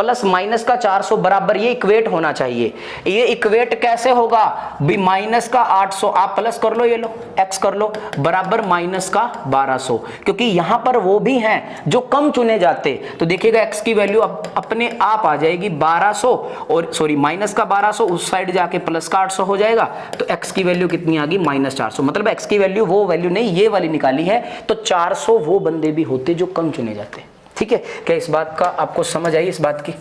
प्लस माइनस का 400 बराबर, ये इक्वेट होना चाहिए। ये इक्वेट कैसे होगा भी, माइनस का 800 आप प्लस कर लो, ये लो x कर लो, बराबर माइनस का 1200, क्योंकि यहां पर वो भी हैं जो कम चुने जाते। तो देखिएगा x की वैल्यू अपने आप आ जाएगी 1200, और सॉरी माइनस का 1200, उस साइड जाके प्लस का 800 हो जाएगा। तो x की वैल्यू कितनी आ गई -400, मतलब x की वैल्यू वो वैल्यू नहीं, ये वाली निकाली है। तो 400 वो बंदे भी होते जो कम चुने जाते। ठीक है, क्या इस बात का आपको समझ आई इस बात की?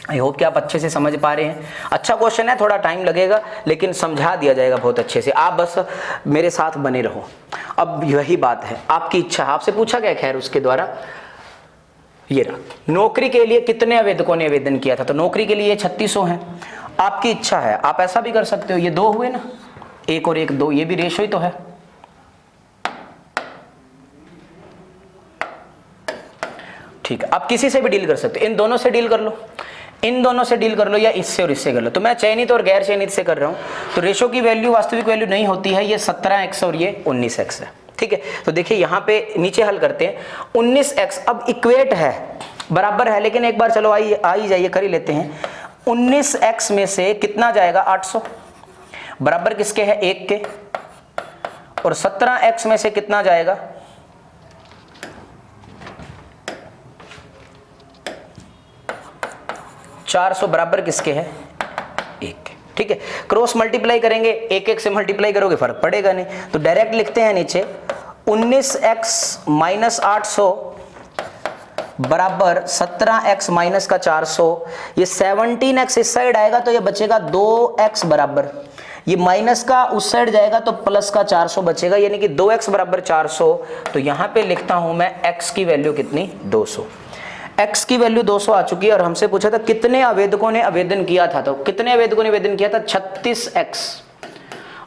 आई होप कि आप अच्छे से समझ पा रहे हैं। अच्छा क्वेश्चन है, थोड़ा टाइम लगेगा लेकिन समझा दिया जाएगा बहुत अच्छे से, आप बस मेरे साथ बने रहो। अब यही बात है, आपकी इच्छा, आपसे पूछा गया खैर उसके द्वारा, ये रहा, नौकरी के लिए कितने आवेदकों ने आवेदन किया था? तो नौकरी के लिए 3600 है। आपकी इच्छा है, आप ऐसा भी कर सकते हो, ये 2 हुए ना, 1 और 1 2, ये भी रेशो ही तो है। ठीक है, आप किसी से भी डील कर सकते हो, इन दोनों से डील कर लो, इन दोनों से डील कर लो, या इससे और इससे कर लो। तो मैं चयनित और गैर चयनित से कर रहा हूं। तो रेशो की वैल्यू वास्तविक वैल्यू नहीं होती है, ये 17x और ये 19x है। ठीक है, तो देखिए यहां पे नीचे हल करते हैं, 19x अब इक्वेट है, बराबर है, लेकिन एक बार चलो आई जाइए कर ही लेते हैं। 19x में से कितना जाएगा 800, बराबर किसके है 1 के, और 17x में से कितना जाएगा 400, बराबर किसके है 1 के। ठीक है, क्रॉस मल्टीप्लाई करेंगे, 1 से मल्टीप्लाई करोगे फर्क पड़ेगा नहीं, तो डायरेक्ट लिखते हैं नीचे 19x माइनस 800 बराबर 17x माइनस का 400, ये 17x इस साइड आएगा तो ये बचेगा 2x बराबर, ये माइनस का उस साइड जाएगा तो प्लस का 400 बचेगा, यानी कि 2x बराबर 400। तो यहां पे लिखता हूं मैं x की वैल्यू कितनी 200, x की वैल्यू 200 आ चुकी है। और हमसे पूछा था कितने आवेदकों ने आवेदन किया था, तो कितने आवेदकों ने आवेदन किया था 36x,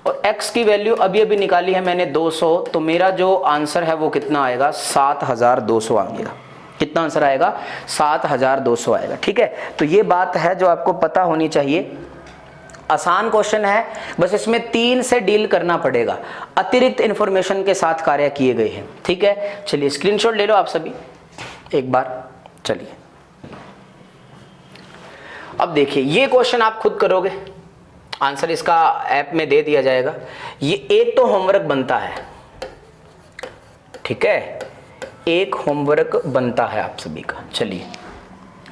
और x की वैल्यू अभी अभी निकाली है मैंने 200, तो मेरा जो आंसर है वो कितना आएगा 7200 आएगा। कितना आंसर आएगा 7200 आएगा। ठीक है, तो ये बात है जो आपको पता होनी चाहिए। आसान क्वेश्चन है, बस इसमें 3 से डील करना पड़ेगा, अतिरिक्त इंफॉर्मेशन के साथ कार्य किए गए हैं। ठीक है, चलिए स्क्रीनशॉट ले लो आप सभी एक बार। चलिए अब देखिए, ये क्वेश्चन आप खुद करोगे, आंसर इसका ऐप में दे दिया जाएगा। ये एक तो होमवर्क बनता है, ठीक है, एक होमवर्क बनता है आप सभी का। चलिए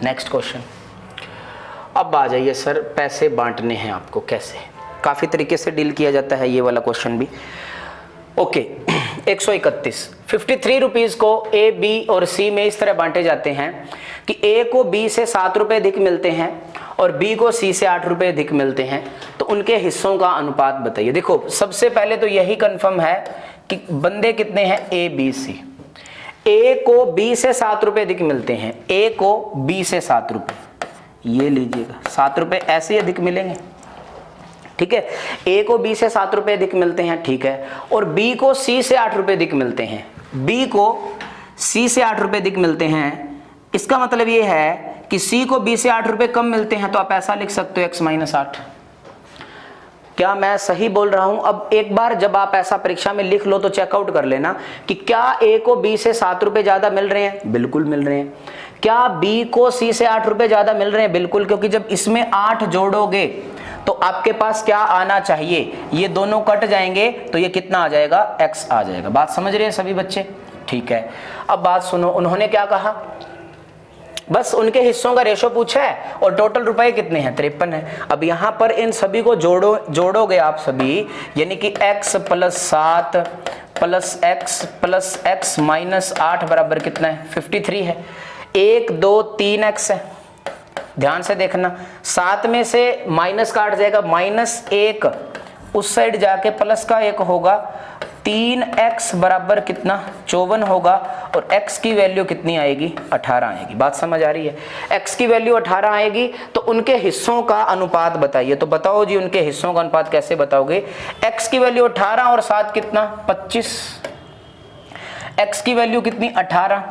नेक्स्ट क्वेश्चन। अब आ जाइए सर, पैसे बांटने हैं आपको, कैसे? काफी तरीके से डील किया जाता है ये वाला क्वेश्चन भी। ओके 131 53 रुपीज को ए, बी और सी में इस तरह बांटे जाते हैं कि ए को बी से 7 रुपए अधिक मिलते हैं और बी को सी से 8 रुपए अधिक मिलते हैं, तो उनके हिस्सों का अनुपात बताइए। देखो सबसे पहले तो यही कंफर्म है कि बंदे कितने हैं ए, बी, सी। ए को बी से 7 रुपए अधिक मिलते हैं, ए को बी से 7 रुपए, ये लीजिएगा 7 रुपए ऐसे ही अधिक मिलेंगे। ठीक है, ए को बी से 7 रुपए अधिक मिलते हैं, ठीक है, और बी को सी से 8 रुपए अधिक मिलते हैं, बी को सी से 8 रुपए अधिक मिलते हैं। इसका मतलब ये है कि सी को बी से 8 रुपए कम मिलते हैं, तो आप ऐसा लिख सकते हो x माइनस 8। क्या मैं सही बोल रहा हूं? अब एक बार जब आप ऐसा परीक्षा में लिख लो तो चेकआउट कर लेना कि क्या ए को बी से 7 रुपए ज्यादा मिल रहे हैं, बिल्कुल मिल रहे हैं। क्या बी को सी से 8 रुपए ज्यादा मिल रहे हैं, बिल्कुल, क्योंकि जब इसमें 8 जोड़ोगे तो आपके पास क्या आना चाहिए, ये दोनों कट जाएंगे तो ये कितना आ जाएगा, x आ जाएगा। बात समझ रहे हैं सभी बच्चे? ठीक है, अब बात सुनो, उन्होंने क्या कहा, बस उनके हिस्सों का रेशो पूछा है और टोटल रुपए कितने हैं 53 है। अब यहां पर इन सभी को जोड़ोगे आप सभी, यानी कि x plus 7 plus x minus 8 बराबर कितना है 53 है। 1 2 3x है, ध्यान से देखना, 7 में से माइनस काट जाएगा, -1 उस साइड जाके प्लस का 1 होगा, 3x बराबर कितना 54 होगा, और x की वैल्यू कितनी आएगी 18 आएगी। बात समझ आ रही है? x की वैल्यू 18 आएगी, तो उनके हिस्सों का अनुपात बताइए। तो बताओ जी उनके हिस्सों का अनुपात कैसे बताओगे? x की वैल्यू 18 और 7 कितना 25, x की वैल्यू कितनी 18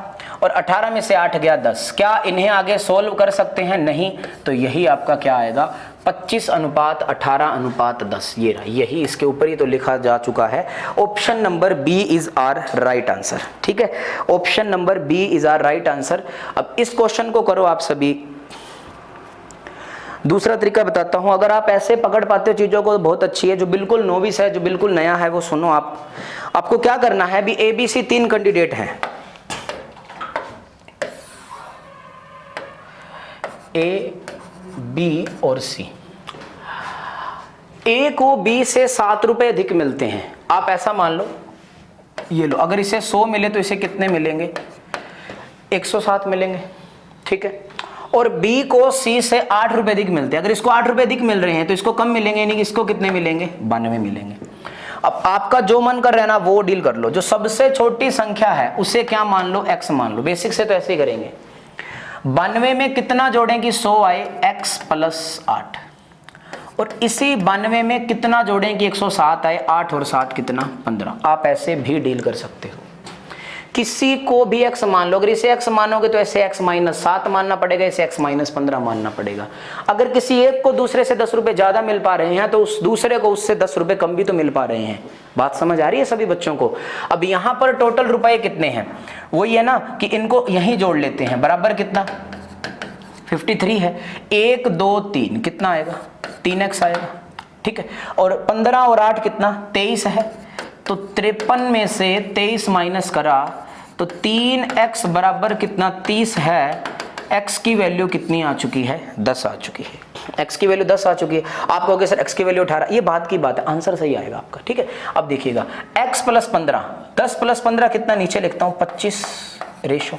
और 18 में से 8 गया 10। क्या इन्हें आगे सोल्व कर सकते हैं? नहीं। तो यही आपका क्या आएगा 25 अनुपात 18 अनुपात 10, ये रहा, यही इसके ऊपर ही तो लिखा जा चुका है। Option number B is our right answer. ठीक है, option number B is our right answer. अब इस क्वेश्चन को करो आप सभी दूसरा तरीका बताता हूं, अगर आप ऐसे पकड़ पाते हो चीजों को तो बहुत अच्छी है। जो बिल्कुल नोविस है, जो बिल्कुल नया है, वो सुनो। आपको क्या करना है, अभी ABC 3 कैंडिडेट हैं, A, B और C। A को B से 7 रुपए अधिक मिलते हैं। आप ऐसा मान लो, ये लो, अगर इसे 100 मिले तो इसे कितने मिलेंगे, 107 मिलेंगे, ठीक है। और B को C से 8 रुपए अधिक मिलते हैं। अगर इसको 8 रुपए अधिक मिल रहे हैं तो इसको कम मिलेंगे, यानी कि इसको कितने मिलेंगे, 92 मिलेंगे। अब आपका जो मन कर रहा है ना वो डील कर लो। जो सबसे छोटी संख्या है उसे क्या मान लो, x मान लो। बेसिक से तो ऐसे ही करेंगे। 92 में कितना जोड़ें कि 100 आए, x + 8। और इसी 92 में कितना जोड़ें कि 107 आए, 8 और 7 कितना, 15। आप ऐसे भी डील कर सकते हो। किसी को भी x मान लो। अगर इसे x मानोगे तो ऐसे x - 7 मानना पड़ेगा, इसे x - 15 मानना पड़ेगा। अगर किसी एक को दूसरे से 10 रुपए ज्यादा मिल पा रहे हैं तो उस दूसरे को उससे 10 रुपए कम भी तो मिल पा रहे हैं। बात समझ आ रही है सभी बच्चों को। अब यहां पर टोटल रुपए कितने हैं, वही है ना कि इनको यहीं जोड़ लेते हैं। बराबर कितना, 53 है। 1 2 3 कितना आएगा, 3x आएगा, ठीक है। और 15 और 8 कितना, 23 है। तो 53 में से 23 माइनस करा तो 3x बराबर कितना, 30 है। x की वैल्यू कितनी आ चुकी है, 10 आ चुकी है। x की वैल्यू 10 आ चुकी है। आप कहोगे सर x की वैल्यू 18, ये बात की बात है, आंसर सही आएगा आपका, ठीक है। अब देखिएगा, x + 15, 10 + 15 कितना, नीचे लिखता हूं 25 रेशो।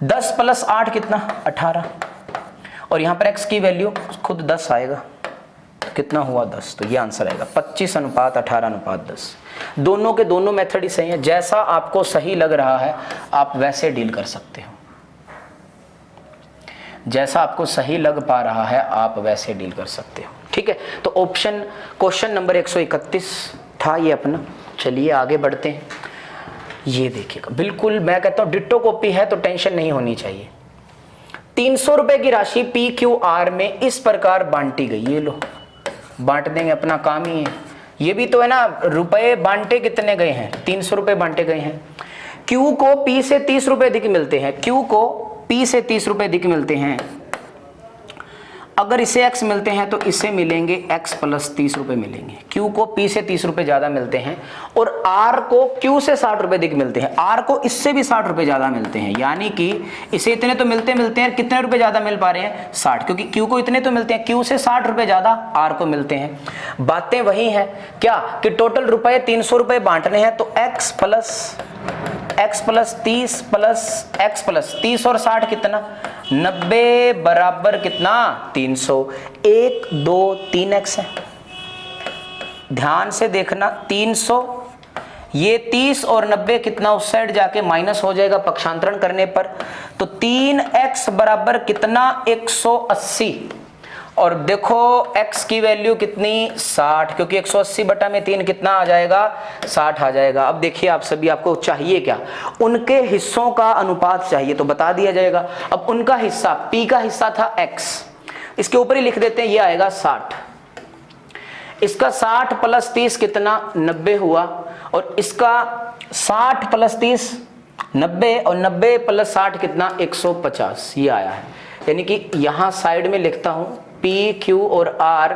10 + 8 कितना, 18। और यहां पर x की वैल्यू खुद 10 आएगा, कितना हुआ, 10। तो ये आंसर आएगा 25:18:10। दोनों के दोनों मेथड ही सही है। जैसा आपको सही लग रहा है आप वैसे डील कर सकते हो। जैसा आपको सही लग पा रहा है आप वैसे डील कर सकते हो, ठीक है। तो ऑप्शन क्वेश्चन नंबर 131 था ये अपना। चलिए आगे बढ़ते हैं। ये देखिएगा, बिल्कुल मैं कहता हूं डिट्टो कॉपी है तो टेंशन नहीं होनी चाहिए। 300 रुपए की राशि PQR में इस प्रकार बांटी गई। ये लो, बांट देंगे, अपना काम ही है। ये भी तो है ना, रुपए बांटे कितने गए हैं, 300 रुपए बांटे गए हैं। Q को P से 30 रुपए अधिक मिलते हैं। Q को P से 30 रुपए अधिक मिलते हैं। अगर इसे x मिलते हैं तो इसे मिलेंगे x + 30 रुपए मिलेंगे। Q को P से 30 रुपए ज्यादा मिलते हैं। और R को Q से 60 रुपए अधिक मिलते हैं। R को इससे भी 60 रुपए ज्यादा मिलते हैं। यानी कि इसे इतने तो मिलते हैं, कितने रुपए ज्यादा मिल पा रहे हैं, 60। क्योंकि Q को इतने तो मिलते हैं, Q से 60 रुपए ज्यादा R को मिलते हैं। बातें वही हैं क्या कि टोटल रुपए 300 रुपए बांटने हैं तो x + 30 + x + 30 और 60 कितना, 90 बराबर कितना, 300। 1 2 3x है। ध्यान से देखना, 300, ये 30 और 90 कितना, उस साइड जाके माइनस हो जाएगा पक्षांतरण करने पर। तो 3x बराबर कितना, 180। और देखो x की वैल्यू कितनी, 60, क्योंकि 180/3 कितना आ जाएगा, 60 आ जाएगा। अब देखिए आप सभी, आपको चाहिए क्या, उनके हिस्सों का अनुपात चाहिए, तो बता दिया जाएगा। अब उनका हिस्सा, P का हिस्सा था x, इसके ऊपर ही लिख देते हैं, ये आएगा 60। इसका 60 + 30 कितना, 90 हुआ। और इसका 60 + 30 90, और 90 + 60 कितना, 150, ये आया है। यानी कि यहां साइड में लिखता हूं P, Q और R,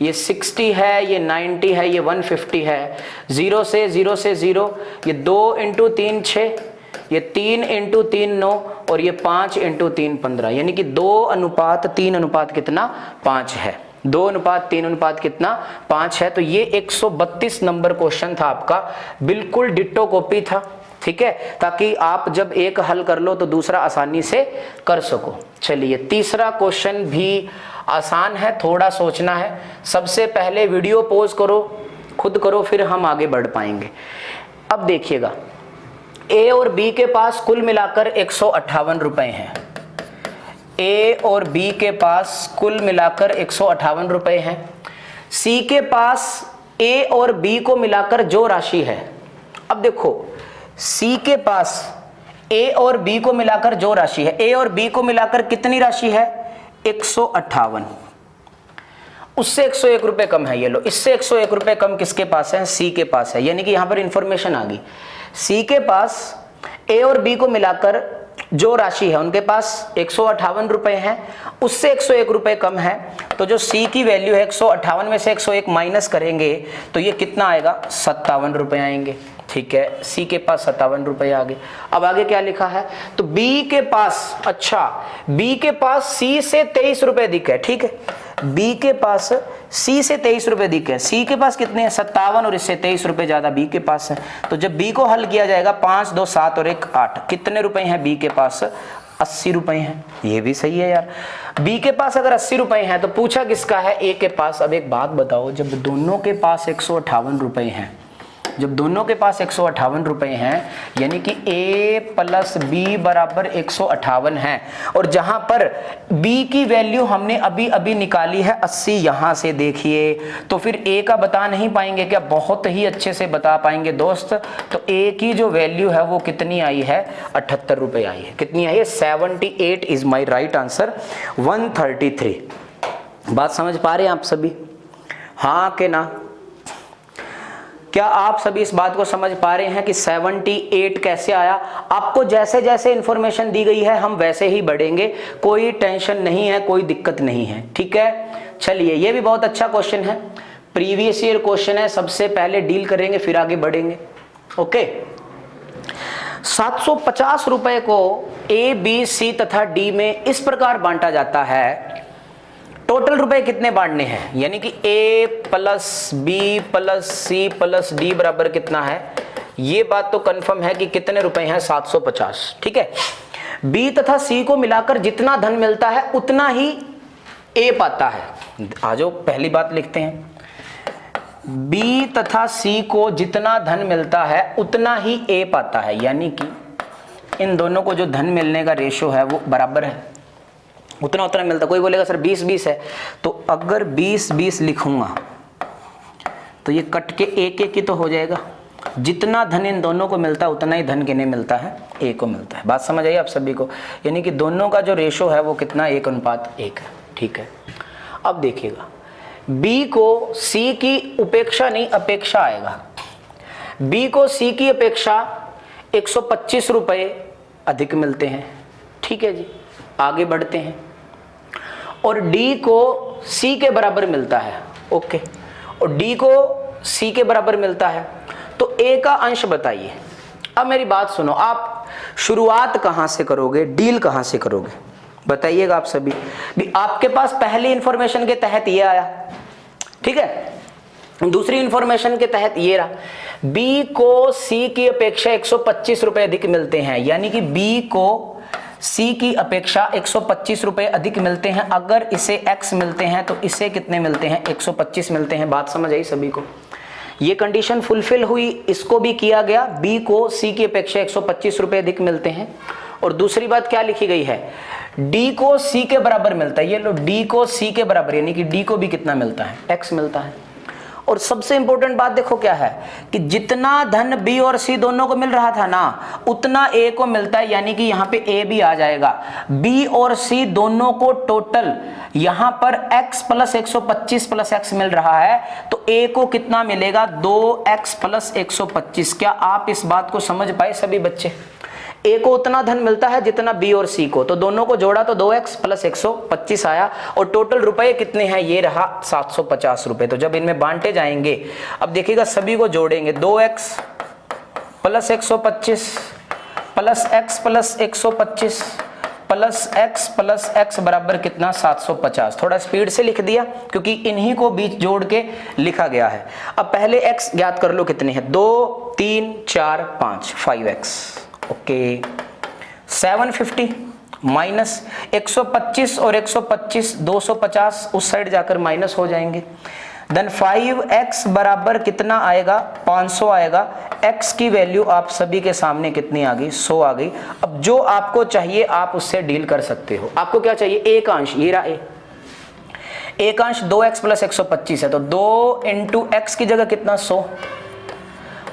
ये 60 है, ये 90 है, ये 150 है। 0 से 0, ये 2 × 3 6, ये 3 × 3 9, और ये 5 × 3 15। यानी कि 2:3 कितना, 5 है। 2:3 कितना, 5 है। तो ये 132 नंबर क्वेश्चन था आपका, बिल्कुल डिट्टो कॉपी था, ठीक है, ताकि आप जब एक हल कर लो तो दूसरा आसानी से कर सको। चलिए तीसरा क्वेश्चन भी आसान है, थोड़ा सोचना है। सबसे पहले वीडियो पॉज करो, खुद करो, फिर हम आगे बढ़ पाएंगे। अब देखिएगा, A और B के पास कुल मिलाकर 158 रुपए हैं। A और B के पास कुल मिलाकर 158 रुपए हैं। C के पास A और B को मिलाकर जो राशि है, अब देखो C के पास A और B को मिलाकर जो राशि है, A और B को मिलाकर कितनी राशि है, 158। उससे 101 रुपए कम है। ये लो, इससे 101 रुपए कम किसके पास है, C के पास है। यानी कि यहां पर इंफॉर्मेशन आ गई, C के पास A और B को मिलाकर जो राशि है उनके पास 158 रुपए है, उससे 101 रुपए कम है, तो जो सी की वैल्यू है 158 में से 101 माइनस करेंगे तो ये कितना आएगा, 57 रुपए आएंगे। ठीक है, सी के पास 57 रुपए आ गए। अब आगे क्या लिखा है, तो बी के पास, अच्छा बी के पास सी से 23 रुपए अधिक है। ठीक है, बी के पास सी से 23 रुपए अधिक है, सी के पास कितने हैं 57 और इससे 23 रुपए ज्यादा बी के पास है। तो जब बी को हल किया जाएगा 5 2 7 और 1 8, कितने रुपए हैं बी के पास, 80 रुपए हैं। ये भी सही है यार, बी के पास अगर 80 रुपए हैं तो पूछा किसका है, ए के पास। अब एक बात बताओ, जब दोनों के पास 158 रुपए हैं, जब दोनों के पास 158 रुपए हैं, यानी कि a प्लस बी बराबर 158 है, और जहां पर b की वैल्यू हमने अभी अभी निकाली है 80, यहां से देखिए, तो फिर a का बता नहीं पाएंगे क्या, बहुत ही अच्छे से बता पाएंगे दोस्त। तो a की जो वैल्यू है वो कितनी आई है, 78 रुपए आई है। कितनी आई है, 78 इज माई राइट आंसर, 133। बात समझ पा रहे हैं आप सभी, हाँ के ना? क्या आप सभी इस बात को समझ पा रहे हैं कि 78 कैसे आया? आपको जैसे जैसे इंफॉर्मेशन दी गई है हम वैसे ही बढ़ेंगे, कोई टेंशन नहीं है, कोई दिक्कत नहीं है। ठीक है, चलिए ये भी बहुत अच्छा क्वेश्चन है, प्रीवियस ईयर क्वेश्चन है, सबसे पहले डील करेंगे फिर आगे बढ़ेंगे। ओके, 750 रुपए को ए बी सी तथा डी में इस प्रकार बांटा जाता है, टोटल रुपए कितने बांटने हैं, यानी कि A plus B plus C plus D बराबर कितना है, ये बात तो कंफर्म है कि कितने रुपए हैं, 750। ठीक है, बी तथा सी को मिलाकर जितना धन मिलता है उतना ही ए पाता है। आ जाओ पहली बात लिखते हैं, बी तथा सी को जितना धन मिलता है उतना ही ए पाता है, यानी कि इन दोनों को जो धन मिलने का रेशो है वो बराबर है, उतना उतना मिलता। कोई बोलेगा सर 20-20 है, तो अगर 20-20 लिखूंगा तो ये कट के एक एक ही तो हो जाएगा, जितना धन इन दोनों को मिलता है उतना ही धन किन्हें मिलता है, ए को मिलता है। बात समझ आई आप सभी को, यानी कि दोनों का जो रेशो है वो कितना, 1:1 है। ठीक है, अब देखिएगा, बी को सी की उपेक्षा नहीं अपेक्षा आएगा, बी को सी की अपेक्षा 125 रुपए अधिक मिलते हैं। ठीक है जी, आगे बढ़ते हैं, और डी को सी के बराबर मिलता है। ओके, और डी को सी के बराबर मिलता है, तो ए का अंश बताइए। अब मेरी बात सुनो, आप शुरुआत कहां से करोगे, डील कहां से करोगे, बताइएगा आप सभी भी। आपके पास पहली इंफॉर्मेशन के तहत ये आया, ठीक है, दूसरी इंफॉर्मेशन के तहत ये रहा, बी को सी की अपेक्षा 125 रुपए अधिक मिलते हैं, यानी कि बी को सी की अपेक्षा 125 रुपए अधिक मिलते हैं। अगर इसे x मिलते हैं तो इसे कितने मिलते हैं, 125 मिलते हैं। बात समझ आई सभी को, ये कंडीशन फुलफिल हुई, इसको भी किया गया, b को c की अपेक्षा 125 रुपए अधिक मिलते हैं। और दूसरी बात क्या लिखी गई है, d को c के बराबर मिलता है, ये लो d को c के बराबर, यानी कि d को भी कितना मिलता है, x मिलता है। और सबसे इंपॉर्टेंट बात देखो क्या है कि जितना धन बी और सी दोनों को मिल रहा था ना, उतना ए को मिलता है, यानी कि यहाँ पे ए भी आ जाएगा। बी और सी दोनों को टोटल यहाँ पर x प्लस 125 प्लस x मिल रहा है, तो ए को कितना मिलेगा, 2x प्लस 125। क्या आप इस बात को समझ पाए सभी बच्चे? ए को उतना धन मिलता है जितना बी और सी को, तो दोनों को जोड़ा तो 2x प्लस 125 आया, और टोटल रुपए कितने हैं, ये रहा 750 रुपए। तो जब इनमें बांटे जाएंगे, अब देखिएगा सभी को जोड़ेंगे, 2x plus 125 plus x plus 125 plus x बराबर कितना, 750। थोड़ा स्पीड से लिख दिया क्योंकि इन्हीं को बीच जोड़ के लिखा गया है। अब पहले x ज्ञात कर लो कितने हैं, 2 3 4 5 5x। ओके, 750 माइनस 125 और 125 250, उस साइड जाकर माइनस हो जाएंगे। देन 5x बराबर कितना आएगा, 500 आएगा। x की वैल्यू आप सभी के सामने कितनी आ गई, 100 आ गई। अब जो आपको चाहिए आप उससे डील कर सकते हो। आपको क्या चाहिए, एक अंश, ये रहा एक अंश 2x प्लस 125 है, तो 2 इंटू x की जगह कितना, 100,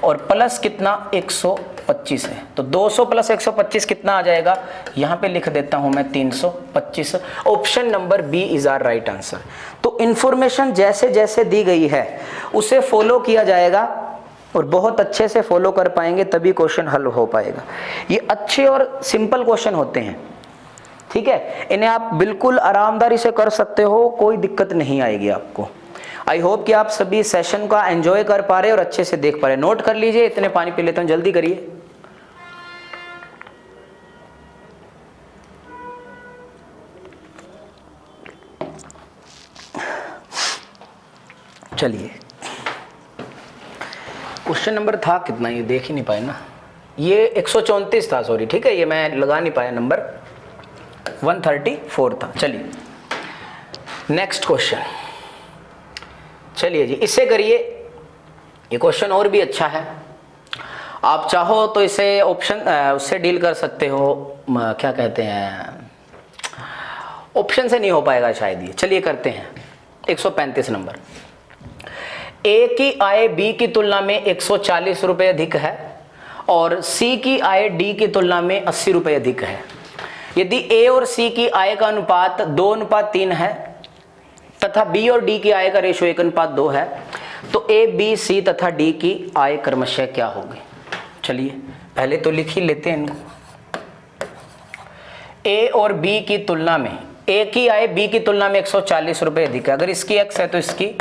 और प्लस कितना, 125 है, तो 200 प्लस 125 कितना आ जाएगा, यहां पे लिख देता हूं मैं 325। Option number B is our right answer. तो इंफॉर्मेशन जैसे जैसे दी गई है उसे फॉलो किया जाएगा, और बहुत अच्छे से फॉलो कर पाएंगे तभी क्वेश्चन हल हो पाएगा। ये अच्छे और सिंपल क्वेश्चन होते हैं, ठीक है, इन्हें आप बिल्कुल आरामदारी से कर सकते हो, कोई दिक्कत नहीं आएगी आपको। आई होप कि आप सभी सेशन का एंजॉय कर पा रहे और अच्छे से देख पा रहे। नोट कर लीजिए, इतने पानी पी लेता हूं, जल्दी करिए। चलिए, क्वेश्चन नंबर था कितना, ये देख ही नहीं पाए ना, ये 134 था, सॉरी, ठीक है, ये मैं लगा नहीं पाया, नंबर 134 था। चलिए नेक्स्ट क्वेश्चन, चलिए जी, इससे करिए। ये क्वेश्चन और भी अच्छा है, आप चाहो तो इसे ऑप्शन उससे डील कर सकते हो, क्या कहते हैं, ऑप्शन से नहीं हो पाएगा शायद ये। चलिए करते हैं। 135 नंबर, ए की आय बी की तुलना में 140 रुपए अधिक है और सी की आय डी की तुलना में 80 रुपए अधिक है। यदि ए और सी की आय का अनुपात 2:3 है तथा बी और डी की आय का रेशो 1:2 है, तो ए, बी, सी तथा डी की आय क्रमशः क्या होगी। चलिए पहले तो लिख ही लेते हैं इनको। ए और बी की तुलना में, ए की आय बी की तुलना में 140 रुपए अधिक है। अगर इसकी एक्स है तो इसकी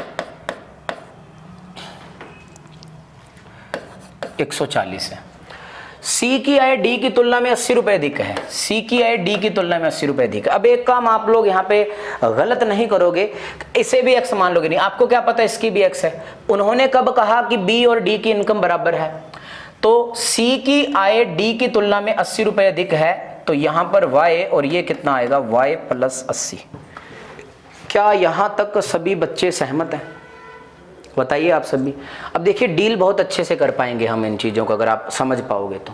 140 है। सी की आय डी की तुलना में 80 रुपए अधिक है। सी की आय डी की तुलना में 80 रुपए अधिक है। अब एक काम आप लोग यहाँ पे गलत नहीं करोगे, इसे भी एक्स मान लोगे नहीं। आपको क्या पता इसकी भी एक्स है। उन्होंने कब कहा कि बी और डी की इनकम बराबर है, तो सी की आय डी की तुलना में 80 रुपए अधिक है, तो यहां पर y और ये कितना आएगा, y + 80। क्या यहां तक सभी बच्चे सहमत हैं? बताइए आप सभी। अब देखिए डील बहुत अच्छे से कर पाएंगे हम इन चीजों को अगर आप समझ पाओगे तो।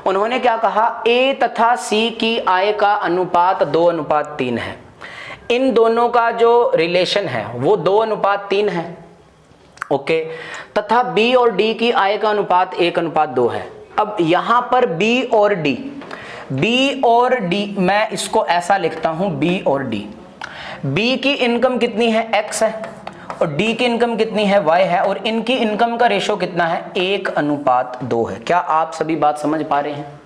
उन्होंने क्या कहा, ए तथा सी की आय का अनुपात 2:3 है। इन दोनों का जो रिलेशन है वो 2:3 है, ओके। तथा बी और डी की आय का अनुपात 1:2 है। अब यहां पर बी और डी, मैं इसको ऐसा लिखता हूं, बी और डी। बी की इनकम कितनी है, x है, और डी की इनकम कितनी है, y है, और इनकी इनकम का रेशो कितना है, 1:2 है। क्या आप सभी बात समझ पा रहे हैं?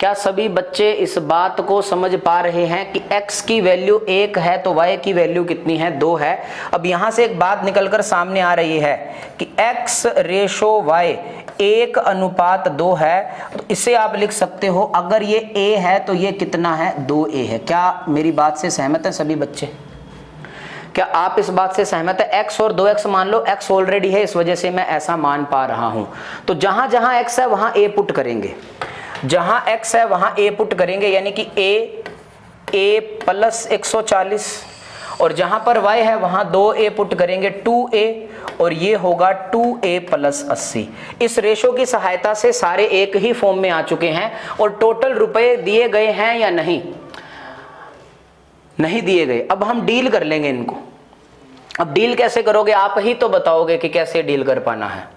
क्या सभी बच्चे इस बात को समझ पा रहे हैं कि x की वैल्यू 1 है तो y की वैल्यू कितनी है, 2 है। अब यहां से एक बात निकलकर सामने आ रही है कि x रेशो y 1:2 है, तो इसे आप लिख सकते हो, अगर ये a है तो ये कितना है, 2a है। क्या मेरी बात से सहमत है सभी बच्चे? क्या आप इस बात से सहमत है? x और 2x मान लो, x ऑलरेडी है इस वजह से मैं ऐसा मान पा रहा हूं। तो जहां जहां x है वहां a पुट करेंगे, जहां x है वहां a पुट करेंगे, यानी कि a + 140, और जहां पर y है वहां 2a पुट करेंगे, 2a, और ये होगा 2a + 80। इस रेशो की सहायता से सारे एक ही फॉर्म में आ चुके हैं, और टोटल रुपए दिए गए हैं या नहीं, नहीं दिए गए। अब हम डील कर लेंगे इनको। अब डील कैसे करोगे, आप ही तो बताओगे कि कैसे डील कर पाना है।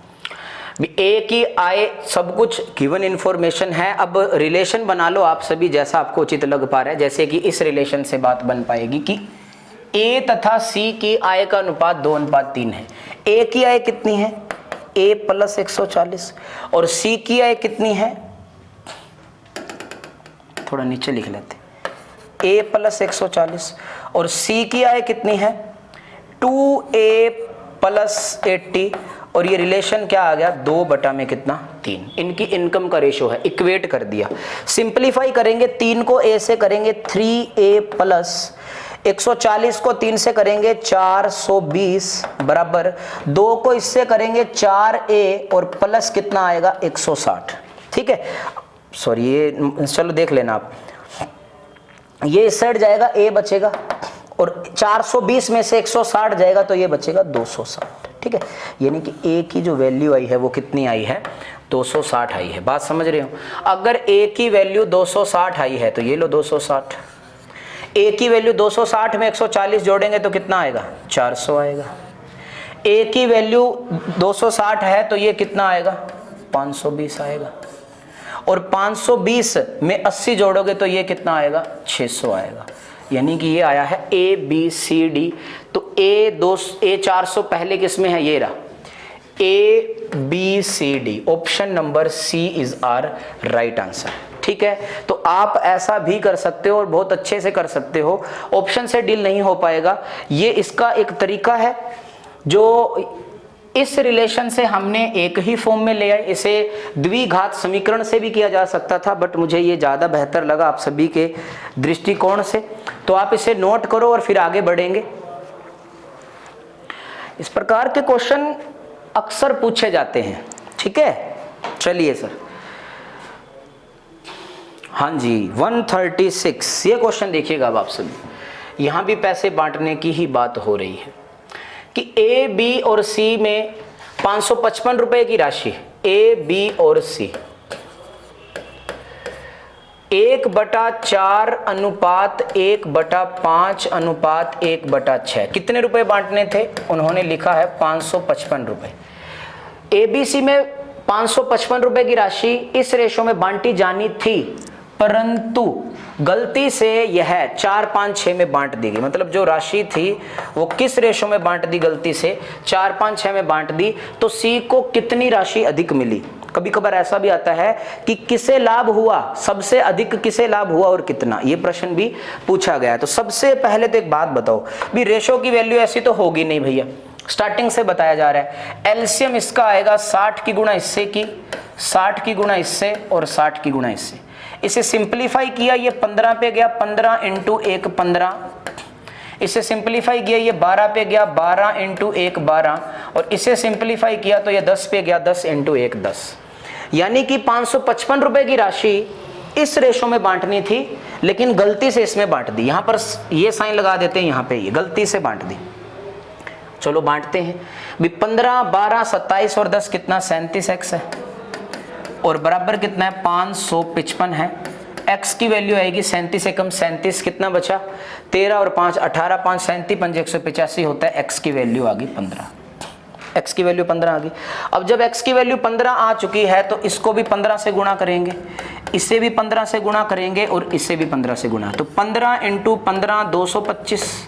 ए की आय, सब कुछ गिवन इंफॉर्मेशन है। अब रिलेशन बना लो आप सभी, जैसा आपको उचित लग पा रहा है। जैसे कि इस रिलेशन से बात बन पाएगी कि ए तथा सी की आय का अनुपात 2:3 है। ए की आय कितनी है, a + 140, और सी की आय कितनी है, थोड़ा नीचे लिख लेते, a + 140, और सी की आय कितनी है, 2a + 80, और ये रिलेशन क्या आ गया, 2/3। इनकी इनकम का रेशो है, इक्वेट कर दिया। सिंपलीफाई करेंगे, 3 को a से करेंगे 3a + 140 को 3 से करेंगे 420 बराबर 2 को इससे करेंगे 4a, और प्लस कितना आएगा, 160। ठीक है, सॉरी ये चलो देख लेना आप, ये इस साइड जाएगा, a बचेगा, और 420 में से 160 जाएगा तो ये बचेगा 260। ठीक है, यानी कि a की जो वैल्यू आई है वो कितनी आई है, 260 आई है। बात समझ रहे हो? अगर a की वैल्यू 260 आई है तो ये लो 260। a की वैल्यू 260 में 140 जोड़ेंगे तो कितना आएगा, 400 आएगा। a की वैल्यू 260 है तो ये कितना आएगा, 520 आएगा, और 520 में 80 जोड़ोगे तो ये कितना आएगा, 600 आएगा। यानी कि ये आया है A B C D। तो A 400 पहले किस में है, ये रहा, ABCD, option number C is our right answer. ठीक है, तो आप ऐसा भी कर सकते हो और बहुत अच्छे से कर सकते हो। ऑप्शन से डील नहीं हो पाएगा, ये इसका एक तरीका है जो इस रिलेशन से हमने एक ही फॉर्म में ले आए। इसे द्विघात समीकरण से भी किया जा सकता था, बट मुझे ये ज़्यादा बेहतर लगा आप सभी के दृष्टिकोण से। तो आप इसे नोट करो और फिर आगे बढ़ेंगे। इस प्रकार के क्वेश्चन अक्सर पूछे जाते हैं। ठीक है, चलिए सर। हाँ जी, 136 ये क्वेश्चन देखिएगा अब आप सभी। यहां भी पैसे बांटने की ही बात हो रही है कि ए, बी और सी में 555 रुपए की राशि, ए, बी और सी 1/4 अनुपात 1/5 अनुपात 1/6 कितने रुपए बांटने थे? उन्होंने लिखा है 555 रुपए। एबीसी में 555 रुपए की राशि इस रेशो में बांटी जानी थी, परंतु गलती से यह 4, 5, 6 में बांट दी गई। मतलब जो राशि थी वो किस रेशो में बांट दी? गलती से 4, 5, 6 में बांट दी। तो सी को कितनी राशि अधिक मिली? कभी कभार ऐसा भी आता है कि किसे लाभ हुआ, सबसे अधिक किसे लाभ हुआ और कितना, ये प्रश्न भी पूछा गया है। तो सबसे पहले तो एक बात बताओ भी, रेशो की वैल्यू ऐसी तो होगी नहीं भैया, स्टार्टिंग से बताया जा रहा है। एलसीएम इसका आएगा 60 की गुणा इससे की, 60 की गुणा इससे और 60 की गुणा इससे। इसे सिंपलीफाई किया, ये 15 पे गया, 15 इंटू 1 15। इसे सिंपलीफाई किया, ये 12 पे गया, 12 इंटू 1 12। और इसे सिंपलीफाई किया तो ये 10 पे गया, 10 इंटू 1 10। यानी कि 555 रुपए की राशि इस रेशो में बांटनी थी, लेकिन गलती से इसमें बांट दी। यहां पर ये साइन लगा देते हैं, यहां पे ये गलती से बांट दी। चलो बांटते हैं भी। 15, 12, 27 और 10 कितना? 37x है। और बराबर कितना है? 555 है। x की वैल्यू आएगी 37 से कम 37, कितना बचा? 13 और 5 18, 5 37, 5 185 होता है। x की वैल्यू आ गई 15, x की वैल्यू 15 आ गई। अब जब x की वैल्यू 15 आ चुकी है तो इसको भी 15 से गुणा करेंगे, इसे भी 15 से गुणा करेंगे और इसे भी 15 से गुणा। तो 15 इंटू 15 225,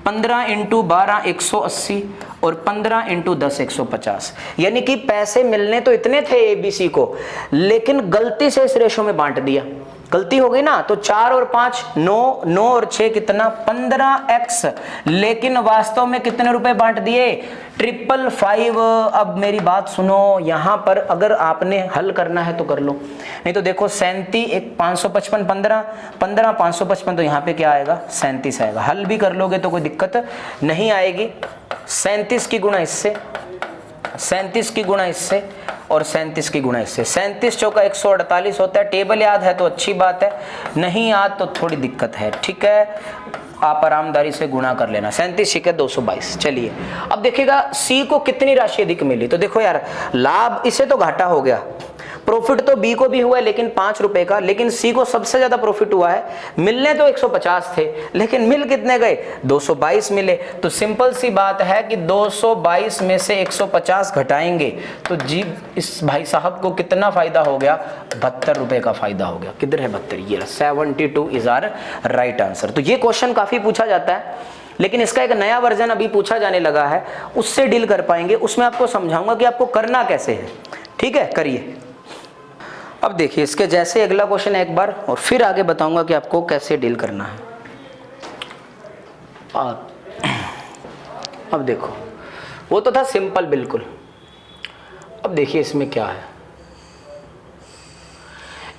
15 इंटू 12 180 और 15 इंटू 10 150। यानी कि पैसे मिलने तो इतने थे एबीसी को, लेकिन गलती से इस रेशो में बांट दिया। गलती हो गई ना। तो 4 और 5 9, 9 और 6 कितना? 15x। लेकिन वास्तव में कितने रुपए बांट दिए? 555। अब मेरी बात सुनो, यहां पर अगर आपने हल करना है तो कर लो, नहीं तो देखो 37 एक 555 15 15 555, तो यहाँ पे क्या आएगा? 37 आएगा। हल भी कर लोगे तो कोई दिक्कत नहीं आएगी। 37 की गुणा इससे, 37 की गुणा इससे और 37 की गुणा इससे। 37 चौका 148 होता है। टेबल याद है तो अच्छी बात है, नहीं याद तो थोड़ी दिक्कत है। ठीक है, आप आरामदारी से गुणा कर लेना। 37 छिके 222। चलिए अब देखिएगा सी को कितनी राशि अधिक मिली। तो देखो यार, लाभ इसे तो घाटा हो गया, प्रॉफिट तो बी को भी हुआ है लेकिन 5 रुपए का, लेकिन सी को सबसे ज्यादा प्रॉफिट हुआ है। मिलने तो 150 थे, लेकिन मिल कितने गए? 222 मिले। तो सिंपल सी बात है कि 222 में से 150 घटाएंगे तो जी इस भाई साहब को कितना फायदा हो गया? 72 रुपए का फायदा हो गया। किधर है 72? ये 72 इज आवर राइट आंसर। तो ये क्वेश्चन काफी पूछा जाता है, लेकिन इसका एक नया वर्जन अभी पूछा जाने लगा है, उससे डील कर पाएंगे। उसमें आपको समझाऊंगा कि आपको करना कैसे है। ठीक है, करिए। अब देखिए इसके जैसे अगला क्वेश्चन है एक बार, और फिर आगे बताऊंगा कि आपको कैसे डील करना है। अब देखो, वो तो था सिंपल बिल्कुल। अब देखिए इसमें क्या है।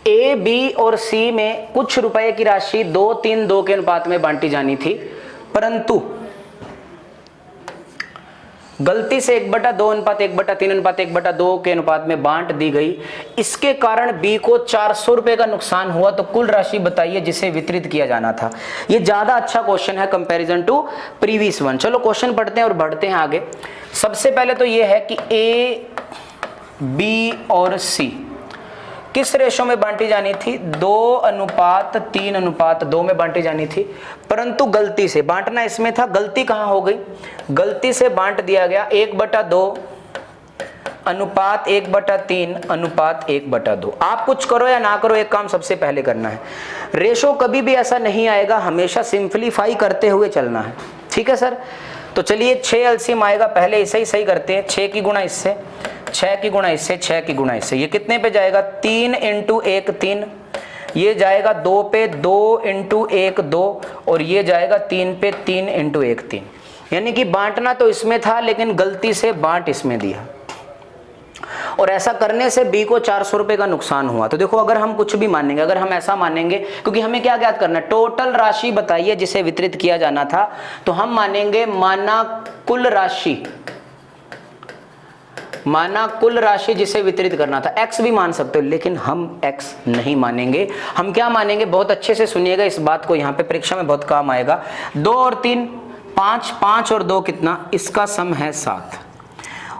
ए, बी और सी में कुछ रुपए की राशि 2, 3, 2 के अनुपात में बांटी जानी थी, परंतु गलती से 1/2 अनुपात 1/3 अनुपात 1/2 के अनुपात में बांट दी गई। इसके कारण बी को 400 रुपए का नुकसान हुआ। तो कुल राशि बताइए जिसे वितरित किया जाना था। ये ज्यादा अच्छा क्वेश्चन है कंपैरिजन टू प्रीवियस वन। चलो क्वेश्चन पढ़ते हैं और बढ़ते हैं आगे। सबसे पहले तो ये है कि ए, बी और सी किस रेशो में बांटी जानी थी? 2:3:2 में बांटी जानी थी, परंतु गलती से बांटना इसमें था। गलती कहां हो गई? गलती से बांट दिया गया 1/2 अनुपात 1/3 अनुपात 1/2। आप कुछ करो या ना करो, एक काम सबसे पहले करना है। रेशो कभी भी ऐसा नहीं आएगा, हमेशा सिंपलीफाई करते हुए चलना है। ठीक है सर। तो चलिए 6 एलसीएम आएगा, पहले इसे ही सही करते हैं। 6 की गुणा इससे, 6 की गुणा इससे, 6 की गुणा इससे, ये कितने पे जाएगा? 3 × 1 3, ये जाएगा 2 पे 2 × 1 2, और ये जाएगा 3 पे 3 × 1 3। यानी कि बांटना तो इसमें था लेकिन गलती से बांट इसमें दिया, और ऐसा करने से बी को 400 रुपए का नुकसान हुआ। तो देखो अगर हम कुछ भी मानेंगे, अगर हम ऐसा मानेंगे, क्योंकि हमें क्या ज्ञात करना है? टोटल राशि बताइए जिसे वितरित किया जाना था, तो हम मानेंगे माना कुल राशि, माना कुल राशि जिसे वितरित करना था। x भी मान सकते हो लेकिन हम x नहीं मानेंगे। हम क्या मानेंगे? बहुत अच्छे से सुनिएगा इस बात को, यहाँ पे परीक्षा में बहुत काम आएगा। 2 और 3 5, 5 और 2 कितना? इसका सम है 7।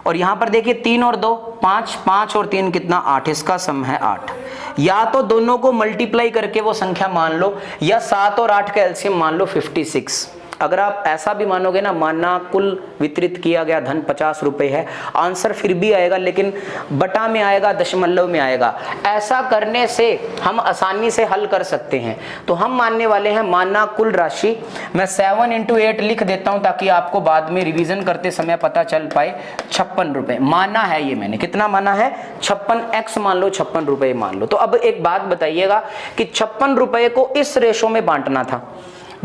और यहाँ पर देखिए 3 और 2 5, 5 और 3 कितना? 8, इसका सम है 8। या तो दोनों को मल्टीप्लाई करके वो संख्या मान लो, या 7 और 8 का एलसीएम मान लो 56। अगर आप ऐसा भी मानोगे ना, माना कुल वितरित किया गया धन 50 रुपए है, आंसर फिर भी आएगा लेकिन बटा में आएगा, दशमलव में आएगा। ऐसा करने से हम आसानी से हल कर सकते हैं। तो हम मानने वाले हैं माना कुल राशि, मैं 7 × 8 लिख देता हूं ताकि आपको बाद में रिवीजन करते समय पता चल पाए। 56 रुपए माना है, ये मैंने कितना माना है? 56, x मान लो, 56 रुपए मान लो। तो अब एक बात बताइएगा कि 56 रुपए को इस रेशो में बांटना था।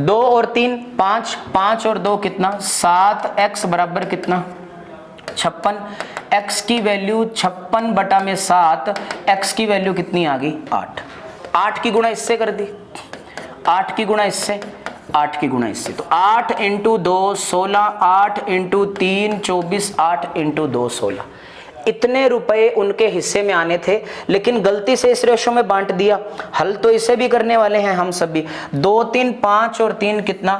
2 और 3 5, 5 और 2 कितना? 7, x बराबर कितना? 56। x की वैल्यू 56 बटा में 7, x की वैल्यू कितनी आ गई? 8। 8 की गुणा इससे कर दी, 8 की गुणा इससे, 8 की गुणा इससे, तो 8 × 2 16, 8 × 3 24, 8 × 2 16। इतने रुपए उनके हिस्से में आने थे लेकिन गलती से इस रेशो में बांट दिया। हल तो इसे भी करने वाले हैं हम सभी। 2 3 5 और 3 कितना?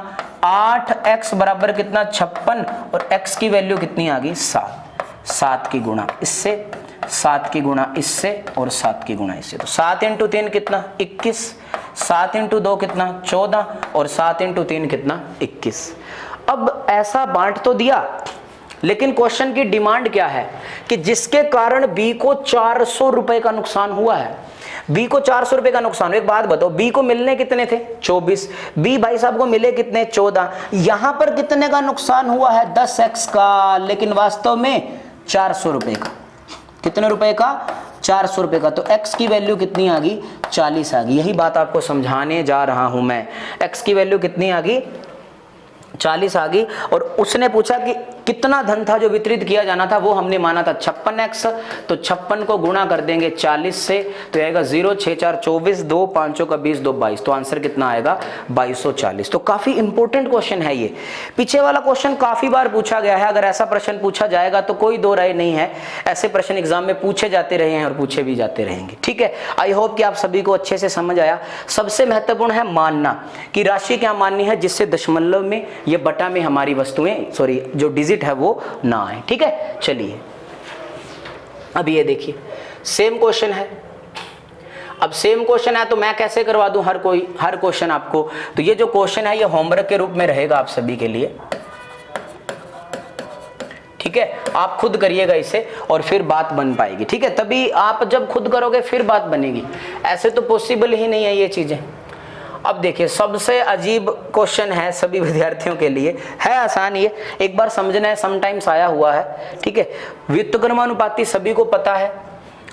8x बराबर कितना? 56, और x की वैल्यू कितनी आ गई? 7। 7 की गुणा इससे, 7 की गुणा इससे, और 7 की गुणा इससे, तो 7 × 3 कितना? 21, 7 × 2 कितना? 14, और 7 × 3 कितना? 21। अब ऐसा बांट तो दिया लेकिन क्वेश्चन की डिमांड क्या है कि जिसके कारण बी को 400 रुपए का नुकसान हुआ है। बी को 400 रुपए का नुकसान। एक बात बताओ, बी को मिलने कितने थे? 24। बी भाई साहब को मिले कितने? 14। यहां पर कितने का नुकसान हुआ है? 10x का, लेकिन वास्तव में 400 रुपए का। कितने रुपए का? 400 रुपए का। तो x की वैल्यू कितनी आ गई? 40 आ गई। यही बात आपको समझाने जा रहा हूं मैं। x की वैल्यू कितनी आ गई? 40 आ गई। और उसने पूछा कि कितना धन था जो वितरित किया जाना था, वो हमने माना था 56x। तो 56 को गुणा कर देंगे 40 से, तो आएगा 0 6 4 24, 2 5 का 20, 2 22। तो आंसर कितना आएगा? 2240। तो काफी इंपॉर्टेंट क्वेश्चन है ये। पीछे वाला क्वेश्चन काफी बार पूछा गया है। अगर ऐसा प्रश्न पूछा जाएगा तो कोई दो राय नहीं है, ऐसे प्रश्न एग्जाम में पूछे जाते रहे हैं और पूछे भी जाते रहेंगे। ठीक है, आई होप कि आप सभी को अच्छे से समझ आया। सबसे महत्वपूर्ण है मानना कि राशि क्या माननी है जिससे दशमलव में या बटा में हमारी वस्तुएं, सॉरी जो डिजिट है वो ना आए। ठीक है, चलिए अब ये देखिए सेम क्वेश्चन है। अब सेम क्वेश्चन है तो मैं कैसे करवा दूं हर क्वेश्चन आपको। तो ये जो क्वेश्चन है ये होमवर्क के रूप में रहेगा आप सभी के लिए। ठीक है, आप खुद करिएगा इसे और फिर बात बन पाएगी। ठीक है, तभी आप जब खुद करोगे फिर बात बनेगी, ऐसे तो पॉसिबल ही नहीं है ये चीजें। अब देखिए सबसे अजीब क्वेश्चन है सभी विद्यार्थियों के लिए, है आसान, ये एक बार समझना है, समटाइम्स आया हुआ है। ठीक है, व्युत्क्रमानुपाती सभी को पता है,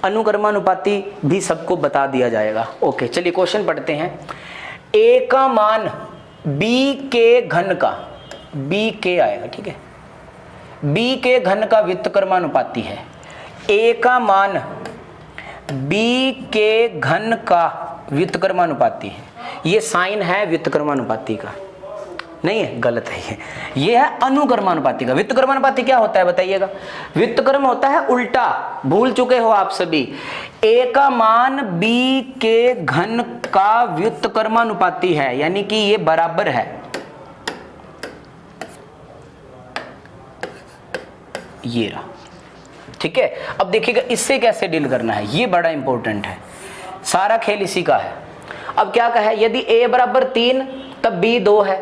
अनुक्रमानुपाती भी सबको बता दिया जाएगा। ओके, चलिए क्वेश्चन पढ़ते हैं। ए का मान बी के घन का, बी के आएगा, ठीक है, बी के घन का व्युत्क्रमानुपाती है। ए का मान बी के घन का व्युत्क्रमानुपाती है। ये साइन है व्युत्क्रमानुपाती का, नहीं है, गलत है ये है अनुक्रमानुपाती का। व्युत्क्रमानुपाती क्या होता है बताइएगा? व्युत्क्रम होता है उल्टा, भूल चुके हो आप सभी। ए का मान बी के घन का व्युत्क्रमानुपाती है, यानी कि ये बराबर है, ये रहा। ठीक है, अब देखिएगा इससे कैसे डील करना है, ये बड़ा इंपॉर्टेंट है, सारा खेल इसी का है। अब क्या कहा है, यदि a बराबर 3 तब b 2 है,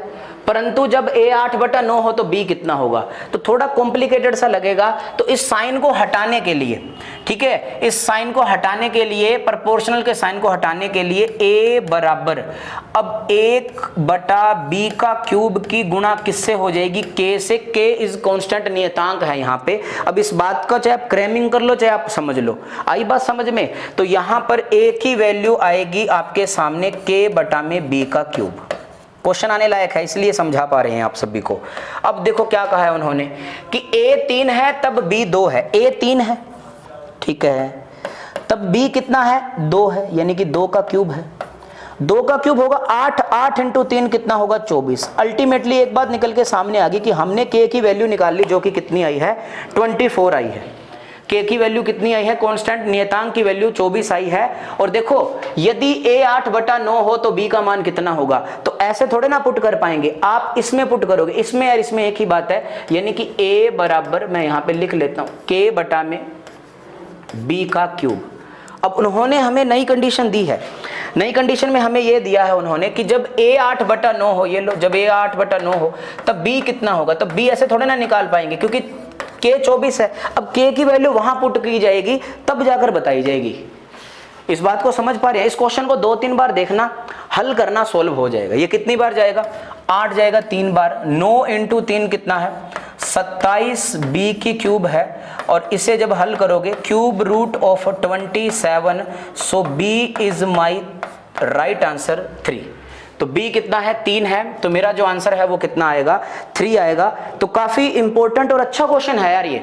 परंतु जब a 8/9 हो तो b कितना होगा, तो थोड़ा कॉम्प्लिकेटेड सा लगेगा। तो इस साइन को हटाने के लिए, ठीक है, इस साइन को हटाने के लिए, प्रोपोर्शनल के साइन को हटाने के लिए a बराबर अब 1/b का क्यूब की गुणा किससे हो जाएगी, k से। k इज कांस्टेंट नियतांक है यहाँ पे। अब इस बात का चाहे आप क्रैमिंग कर लो चाहे आप समझ लो, आई बात समझ में। तो यहाँ पर a की वैल्यू आएगी आपके सामने k/b का क्यूब। क्वेश्चन आने लायक है इसलिए समझा पा रहे हैं आप सभी को। अब देखो क्या कहा है उन्होंने कि a 3 है तब b 2 है। a 3 है, ठीक है, तब b कितना है, 2 है, यानी कि 2 का क्यूब है। 2 का क्यूब होगा 8, 8 इंटू 3 कितना होगा, 24। अल्टीमेटली एक बात निकल के सामने आ गई कि हमने k की वैल्यू निकाल ली जो कि कितनी आई है, 24 आई है। k की वैल्यू कितनी आई है, कांस्टेंट नियतांक की वैल्यू 24 आई है। और देखो यदि a 8/9 हो तो b का मान कितना होगा, तो ऐसे थोड़े ना पुट कर पाएंगे, आप इसमें पुट करोगे, इसमें और इसमें एक ही बात है, यानी कि a बराबर, मैं यहाँ पे लिख लेता हूँ, k/b का क्यूब। अब उन्होंने हमें नई कंडीशन दी है। नई कंडीशन में हमें यह दिया है उन्होंने कि जब a 8/9 हो, ये लो, जब a 8/9 हो तब b कितना होगा। तब b ऐसे थोड़े ना निकाल पाएंगे क्योंकि k 24 है। अब k की वैल्यू वहां पुट की जाएगी तब जाकर बताई जाएगी। इस बात को समझ पा रहे हैं। इस क्वेश्चन को 2-3 बार देखना, हल करना, सोल्व हो जाएगा। ये कितनी बार जाएगा, 8 जाएगा 3 बार। 9 इंटू 3 कितना है, 27 b की क्यूब है। और इसे जब हल करोगे, cube root of 27, so b is my right answer 3। तो b कितना है, 3 है, तो मेरा जो आंसर है वो कितना आएगा, 3 आएगा। तो काफी इंपॉर्टेंट और अच्छा क्वेश्चन है यार, ये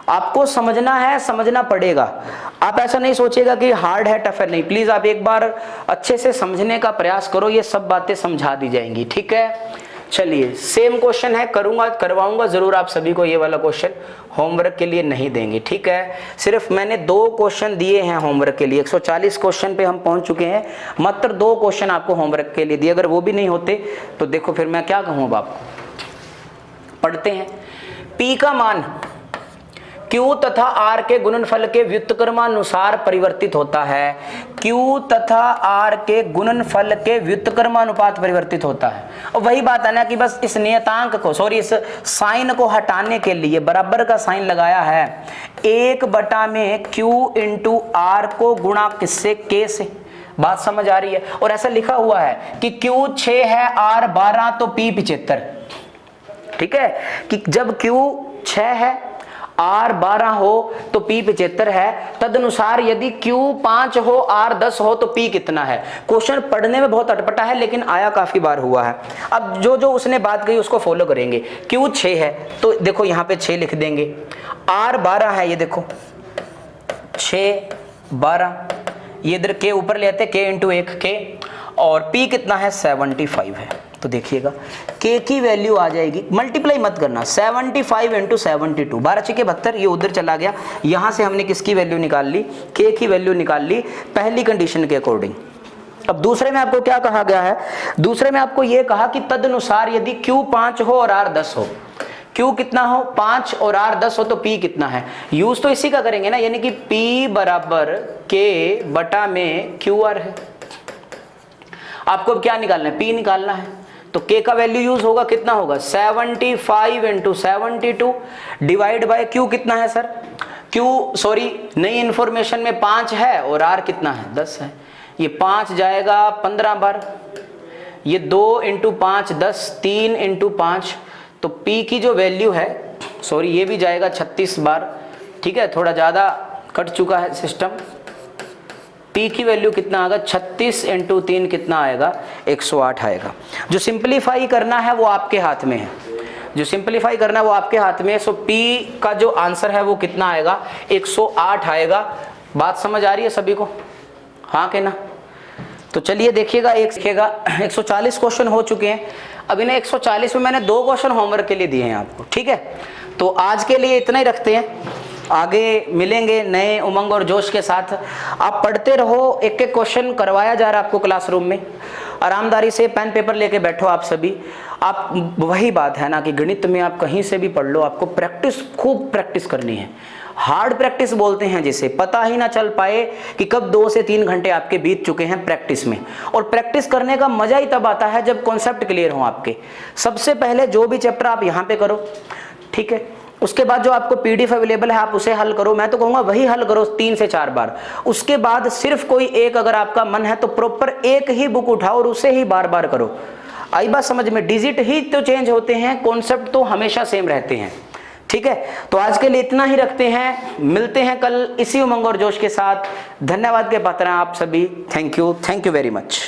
आपको समझना है, समझना पड़ेगा। आप ऐसा नहीं सोचिएगा कि हार्ड है, टफ है, नहीं। प्लीज आप एक बार अच्छे से समझने का प्रयास करो, ये सब बातें समझा दी जाएंगी, ठीक है। चलिए, सेम क्वेश्चन है, करवाऊंगा जरूर आप सभी को। ये वाला क्वेश्चन होमवर्क के लिए नहीं देंगे, ठीक है। सिर्फ मैंने 2 क्वेश्चन दिए हैं होमवर्क के लिए। 140 क्वेश्चन पे हम पहुंच चुके हैं, मात्र 2 क्वेश्चन आपको होमवर्क के लिए दिए। अगर वो भी नहीं होते तो देखो फिर मैं क्या कहूँ अब आपको। पढ़ते हैं। P का मान Q तथा R के गुणनफल के व्युत्क्रमानुसार परिवर्तित होता है। Q तथा R के गुणनफल के व्युत्क्रमानुपात परिवर्तित होता है। और वही बात है ना कि बस इस नियतांक को, इस साइन को हटाने के लिए बराबर का साइन लगाया है। 1/में Q इंटू R को गुणा किससे, K से। बात समझ आ रही है। और ऐसा लिखा हुआ है कि Q 6 है, R 12, तो P 75, ठीक है। कि जब Q 6 है, R 12 हो तो P 75 है। तदनुसार यदि Q 5 हो, R 10 हो तो P कितना है। क्वेश्चन पढ़ने में बहुत अटपटा है लेकिन आया काफी बार हुआ है। अब जो जो उसने बात कही उसको फॉलो करेंगे। Q 6 है तो देखो यहाँ पे 6 लिख देंगे। R 12 है, ये देखो 6 12, ये इधर K ऊपर ले आते, K इंटू 1 K। और P कितना है, 75 है। तो देखिएगा K की वैल्यू आ जाएगी, मल्टीप्लाई मत करना, 75 इंटू 72, 12 छक्के 72, ये उधर चला गया। यहां से हमने किसकी वैल्यू निकाल ली, K की वैल्यू निकाल ली पहली कंडीशन के अकॉर्डिंग। अब दूसरे में आपको क्या कहा गया है, दूसरे में आपको यह कहा कि तदनुसार यदि Q 5 हो और R 10 हो, Q कितना हो, 5 और R 10 हो तो P कितना है। यूज तो इसी का करेंगे ना, यानी कि P बराबर K/में QR है। आपको अब क्या निकालना है, P निकालना है। तो K का वैल्यू यूज होगा, कितना होगा, 75 इंटू 72 डिवाइड बाय Q कितना है सर, नई इंफॉर्मेशन में 5 है और R कितना है, 10 है। ये 5 जाएगा 15 बार, ये 2 इंटू 5 10, 3 इंटू 5, तो P की जो वैल्यू है, ये भी जाएगा 36 बार, ठीक है। थोड़ा ज़्यादा कट चुका है सिस्टम। P की वैल्यू कितना आएगा, 36 इंटू 3 कितना आएगा, 108 आएगा। जो सिंप्लीफाई करना है वो आपके हाथ में है, जो सिंप्लीफाई करना है वो आपके हाथ में है। सो P का जो आंसर है वो कितना आएगा, 108 आएगा। बात समझ आ रही है सभी को, हाँ के ना। तो चलिए देखिएगा, 140 क्वेश्चन हो चुके हैं। अब इन्हें 140 में मैंने 2 क्वेश्चन होमवर्क के लिए दिए हैं आपको, ठीक है। तो आज के लिए इतना ही रखते हैं, आगे मिलेंगे नए उमंग और जोश के साथ। आप पढ़ते रहो, एक एक क्वेश्चन करवाया जा रहा है आपको क्लासरूम में। आरामदारी से पेन पेपर लेके बैठो आप सभी। आप, वही बात है ना कि गणित में आप कहीं से भी पढ़ लो, आपको प्रैक्टिस, खूब प्रैक्टिस करनी है। हार्ड प्रैक्टिस बोलते हैं जिसे, पता ही ना चल पाए कि कब 2 से 3 घंटे आपके बीत चुके हैं प्रैक्टिस में। और प्रैक्टिस करने का मजा ही तब आता है जब कॉन्सेप्ट क्लियर हो आपके। सबसे पहले जो भी चैप्टर आप यहाँ पे करो, ठीक है, उसके बाद जो आपको पीडीएफ अवेलेबल है आप उसे हल करो। मैं तो कहूंगा वही हल करो 3 से 4 बार। उसके बाद सिर्फ कोई एक, अगर आपका मन है तो प्रॉपर एक ही बुक उठाओ और उसे ही बार बार करो। आई बात समझ में? डिजिट ही तो चेंज होते हैं, कॉन्सेप्ट तो हमेशा सेम रहते हैं। ठीक है, तो आज के लिए इतना ही रखते हैं, मिलते हैं कल इसी उमंग और जोश के साथ। धन्यवाद के पात्र हैं आप सभी। Thank you very much.